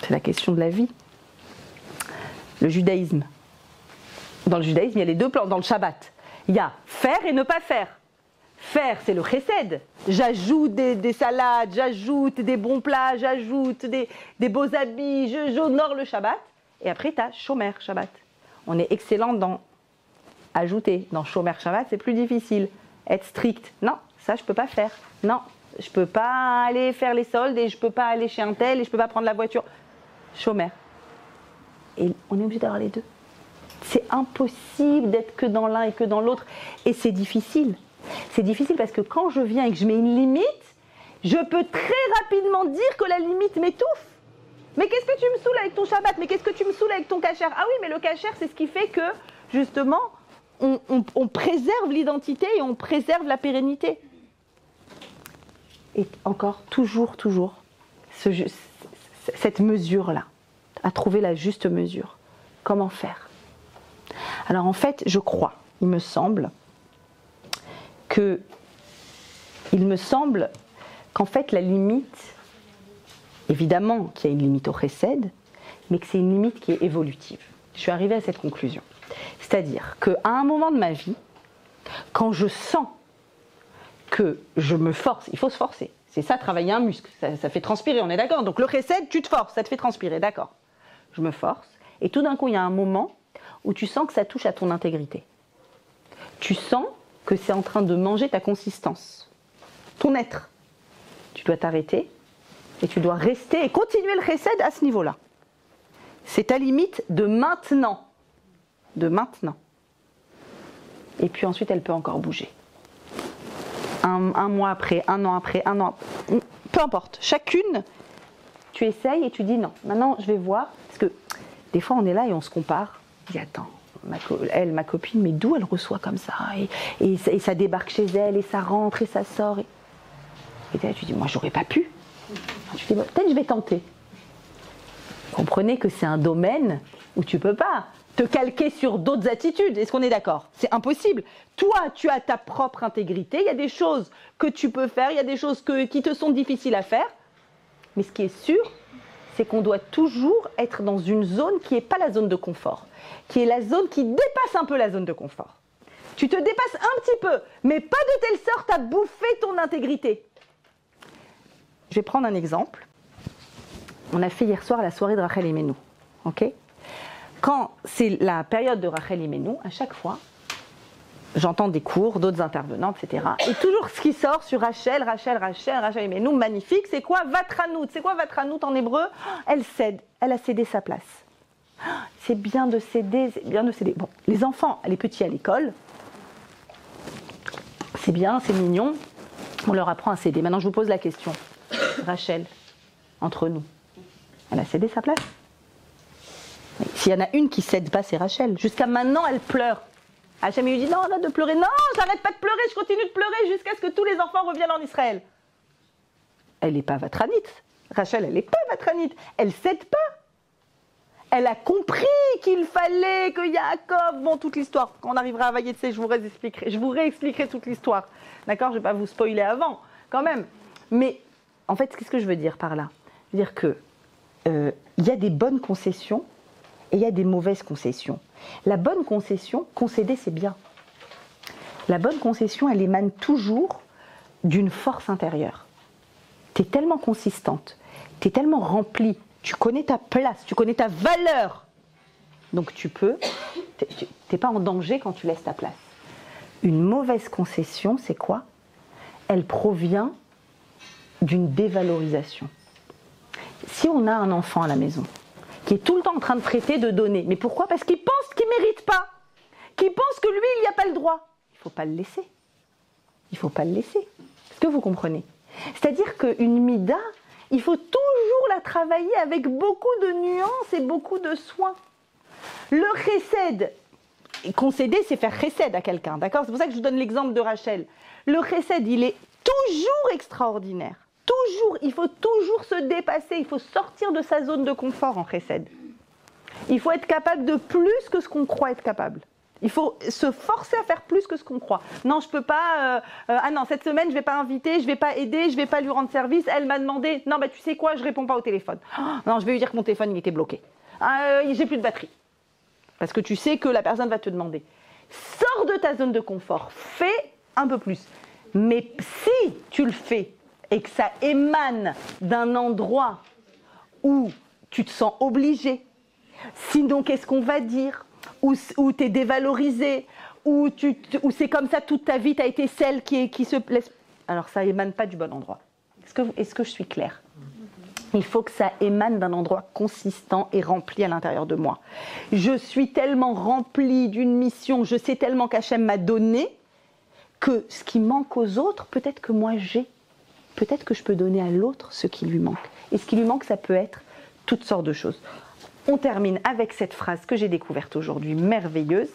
C'est la question de la vie. Le judaïsme. Dans le judaïsme, il y a les deux plans. Dans le Shabbat, il y a faire et ne pas faire. Faire, c'est le chesed. J'ajoute des salades, j'ajoute des bons plats, j'ajoute des beaux habits, j'honore le Shabbat. Et après, tu as shomer Shabbat. On est excellent dans ajouter. Dans Shomer Shabbat, c'est plus difficile. Être strict. Non, ça, je peux pas faire. Non, je peux pas aller faire les soldes et je peux pas aller chez un tel et je peux pas prendre la voiture. Shomer. Et on est obligé d'avoir les deux. C'est impossible d'être que dans l'un et que dans l'autre. Et c'est difficile. C'est difficile parce que quand je viens et que je mets une limite, je peux très rapidement dire que la limite m'étouffe. Mais qu'est-ce que tu me saoules avec ton Shabbat? Mais qu'est-ce que tu me saoules avec ton kasher? Ah oui, mais le kasher, c'est ce qui fait que, justement, on préserve l'identité et on préserve la pérennité. Et encore, toujours, cette mesure-là, à trouver la juste mesure. Comment faire? Alors en fait, je crois, il me semble qu'en fait la limite, évidemment qu'il y a une limite au chesed, mais que c'est une limite qui est évolutive. Je suis arrivée à cette conclusion. C'est-à-dire qu'à un moment de ma vie, quand je sens que je me force, il faut se forcer. C'est ça, travailler un muscle, ça fait transpirer, on est d'accord. Donc le chesed, tu te forces, ça te fait transpirer, d'accord. Je me force, et tout d'un coup, il y a un moment où tu sens que ça touche à ton intégrité. Tu sens que c'est en train de manger ta consistance, ton être. Tu dois t'arrêter et tu dois rester et continuer le chesed à ce niveau-là. C'est ta limite de maintenant. De maintenant. Et puis ensuite, elle peut encore bouger. Un mois après, un an après, un an... Peu importe. Chacune, tu essayes et tu dis non. Maintenant, je vais voir. Parce que des fois, on est là et on se compare. On dit attends, ma copine, mais d'où elle reçoit comme ça et ça débarque chez elle et ça rentre et ça sort. Et là, tu dis, moi, j'aurais pas pu. Tu dis, peut-être je vais tenter. Comprenez que c'est un domaine où tu peux pas te calquer sur d'autres attitudes. Est-ce qu'on est d'accord? C'est impossible. Toi, tu as ta propre intégrité. Il y a des choses que tu peux faire, il y a des choses qui te sont difficiles à faire. Mais ce qui est sûr, c'est qu'on doit toujours être dans une zone qui n'est pas la zone de confort, qui est la zone qui dépasse un peu la zone de confort. Tu te dépasses un petit peu, mais pas de telle sorte à bouffer ton intégrité. Je vais prendre un exemple. On a fait hier soir la soirée de Rachel Imenu. Ok? Quand c'est la période de Rachel Imenu, à chaque fois, j'entends des cours, d'autres intervenants, etc. Et toujours ce qui sort sur Rachel Imenu, magnifique, c'est quoi Vatranout? C'est quoi Vatranout en hébreu? Elle cède, elle a cédé sa place. C'est bien de céder, c'est bien de céder. Bon, les enfants, les petits à l'école, c'est bien, c'est mignon, on leur apprend à céder. Maintenant, je vous pose la question. Rachel, entre nous, elle a cédé sa place? S'il y en a une qui ne cède pas, c'est Rachel. Jusqu'à maintenant, elle pleure. Hachem lui dit non, arrête de pleurer. Non, j'arrête pas de pleurer, je continue de pleurer jusqu'à ce que tous les enfants reviennent en Israël. Elle n'est pas vatranite. Rachel, elle n'est pas vatranite. Elle ne cède pas. Elle a compris qu'il fallait que Yaakov, bon, toute l'histoire. Quand on arrivera à Vayetse, je vous réexpliquerai toute l'histoire. D'accord? Je ne vais pas vous spoiler avant, quand même. Mais, en fait, qu'est-ce que je veux dire par là? Je veux dire que y a des bonnes concessions et il y a des mauvaises concessions. La bonne concession, concéder, c'est bien. La bonne concession, elle émane toujours d'une force intérieure. Tu es tellement consistante, tu es tellement remplie, tu connais ta place, tu connais ta valeur. Donc tu n'es pas en danger quand tu laisses ta place. Une mauvaise concession, c'est quoi? Elle provient d'une dévalorisation. Si on a un enfant à la maison, qui est tout le temps en train de prêter, de donner. Mais pourquoi? Parce qu'il pense qu'il ne mérite pas. Qu'il pense que lui, il n'y a pas le droit. Il ne faut pas le laisser. Il ne faut pas le laisser. Est-ce que vous comprenez? C'est-à-dire qu'une mida, il faut toujours la travailler avec beaucoup de nuances et beaucoup de soins. Le chesed, concéder, c'est faire chesed à quelqu'un, d'accord? C'est pour ça que je vous donne l'exemple de Rachel. Le chesed, il est toujours extraordinaire. Toujours, il faut toujours se dépasser, il faut sortir de sa zone de confort en chesed. Il faut être capable de plus que ce qu'on croit être capable. Il faut se forcer à faire plus que ce qu'on croit. Non, je ne peux pas... ah non, cette semaine, je ne vais pas inviter, je ne vais pas aider, je ne vais pas lui rendre service. Elle m'a demandé... Non, bah, tu sais quoi, je ne réponds pas au téléphone. Oh, non, je vais lui dire que mon téléphone, il était bloqué. J'ai plus de batterie. Parce que tu sais que la personne va te demander. Sors de ta zone de confort. Fais un peu plus. Mais si tu le fais et que ça émane d'un endroit où tu te sens obligé, sinon qu'est-ce qu'on va dire? où tu es dévalorisé, où c'est comme ça toute ta vie, tu as été celle qui se laisse... Alors ça émane pas du bon endroit. Est-ce que je suis claire? Il faut que ça émane d'un endroit consistant et rempli à l'intérieur de moi. Je suis tellement remplie d'une mission, je sais tellement qu'Hachem m'a donné, que ce qui manque aux autres, peut-être que moi j'ai. Peut-être que je peux donner à l'autre ce qui lui manque. Et ce qui lui manque, ça peut être toutes sortes de choses. On termine avec cette phrase que j'ai découverte aujourd'hui, merveilleuse,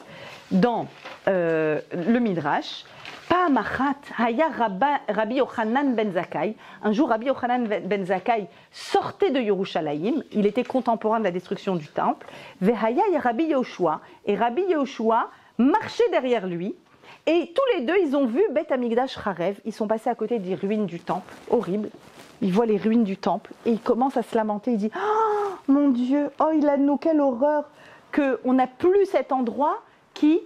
dans le Midrash. Rabbi Yochanan ben Zakkai. Un jour, Rabbi Yochanan ben Zakkai sortait de Yerushalayim. Il était contemporain de la destruction du temple. Vehaya Rabbi Yehoshua. Et Rabbi Yehoshua marchait derrière lui. Et tous les deux, ils ont vu Beth Amikdash Charev. Ils sont passés à côté des ruines du temple. Horrible. Ils voient les ruines du temple. Et ils commencent à se lamenter. Ils disent, oh mon Dieu, oh Ilano, quelle horreur qu'on n'a plus cet endroit qui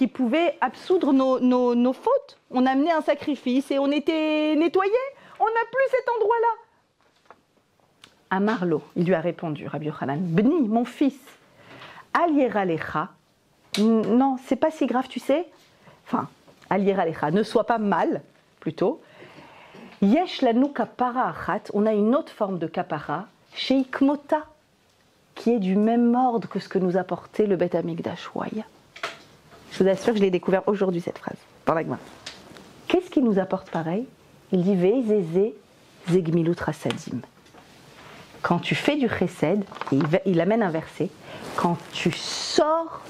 pouvait absoudre nos fautes. On a amené un sacrifice et on était nettoyés. On n'a plus cet endroit-là. Amarlo, il lui a répondu, Rabbi Yochanan, Bni, mon fils, Aliera Lecha, non, c'est pas si grave, tu sais. Enfin, Aliera Lecha, ne sois pas mal, plutôt. Yesh lanu kapara achat, on a une autre forme de kapara, sheikmota, qui est du même ordre que ce que nous apportait le Beth Amikdash Waya. Je vous assure que je l'ai découvert aujourd'hui, cette phrase, dans la Gemara. Qu'est-ce qui nous apporte pareil? Il dit Veizeze zegmilut rasadim. Quand tu fais du chesed, et il amène un verset, quand tu sors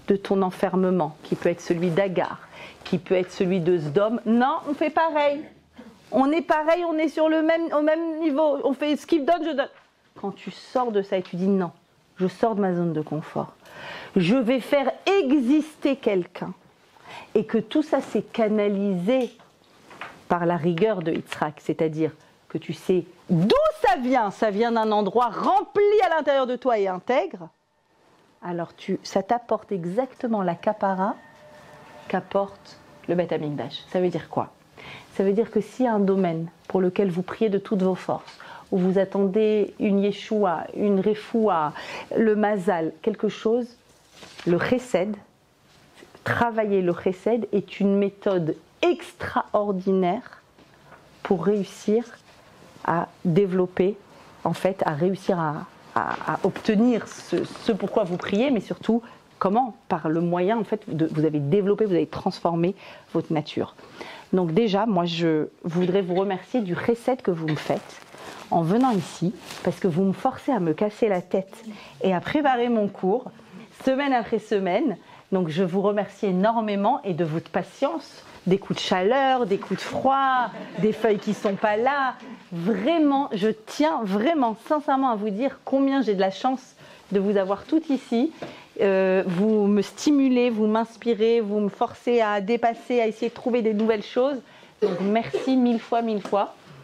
de ton enfermement, qui peut être celui d'Agar, qui peut être celui de Sdom, non, on fait pareil. On est pareil, on est au même niveau, on fait ce qu'il donne, je donne. Quand tu sors de ça et tu dis non, je sors de ma zone de confort, je vais faire exister quelqu'un, et que tout ça s'est canalisé par la rigueur de Yitzhak, c'est-à-dire que tu sais d'où ça vient d'un endroit rempli à l'intérieur de toi et intègre, alors ça t'apporte exactement la kapara qu'apporte le Beth Amikdash. Ça veut dire quoi? Ça veut dire que s'il y a un domaine pour lequel vous priez de toutes vos forces, où vous attendez une Yeshua, une Refoua, le Mazal, quelque chose, le Chesed, travailler le Chesed est une méthode extraordinaire pour réussir à développer, en fait, à réussir à obtenir ce pourquoi vous priez, mais surtout, comment? Par le moyen, en fait, vous avez développé, vous avez transformé votre nature. Donc déjà, moi, je voudrais vous remercier du Chesed que vous me faites en venant ici, parce que vous me forcez à me casser la tête et à préparer mon cours, semaine après semaine. Donc je vous remercie énormément et de votre patience, des coups de chaleur, des coups de froid, des feuilles qui ne sont pas là. Vraiment, je tiens vraiment, sincèrement à vous dire combien j'ai de la chance de vous avoir toutes ici. Vous me stimulez, vous m'inspirez, vous me forcez à dépasser, à essayer de trouver des nouvelles choses. Donc merci mille fois, mille fois.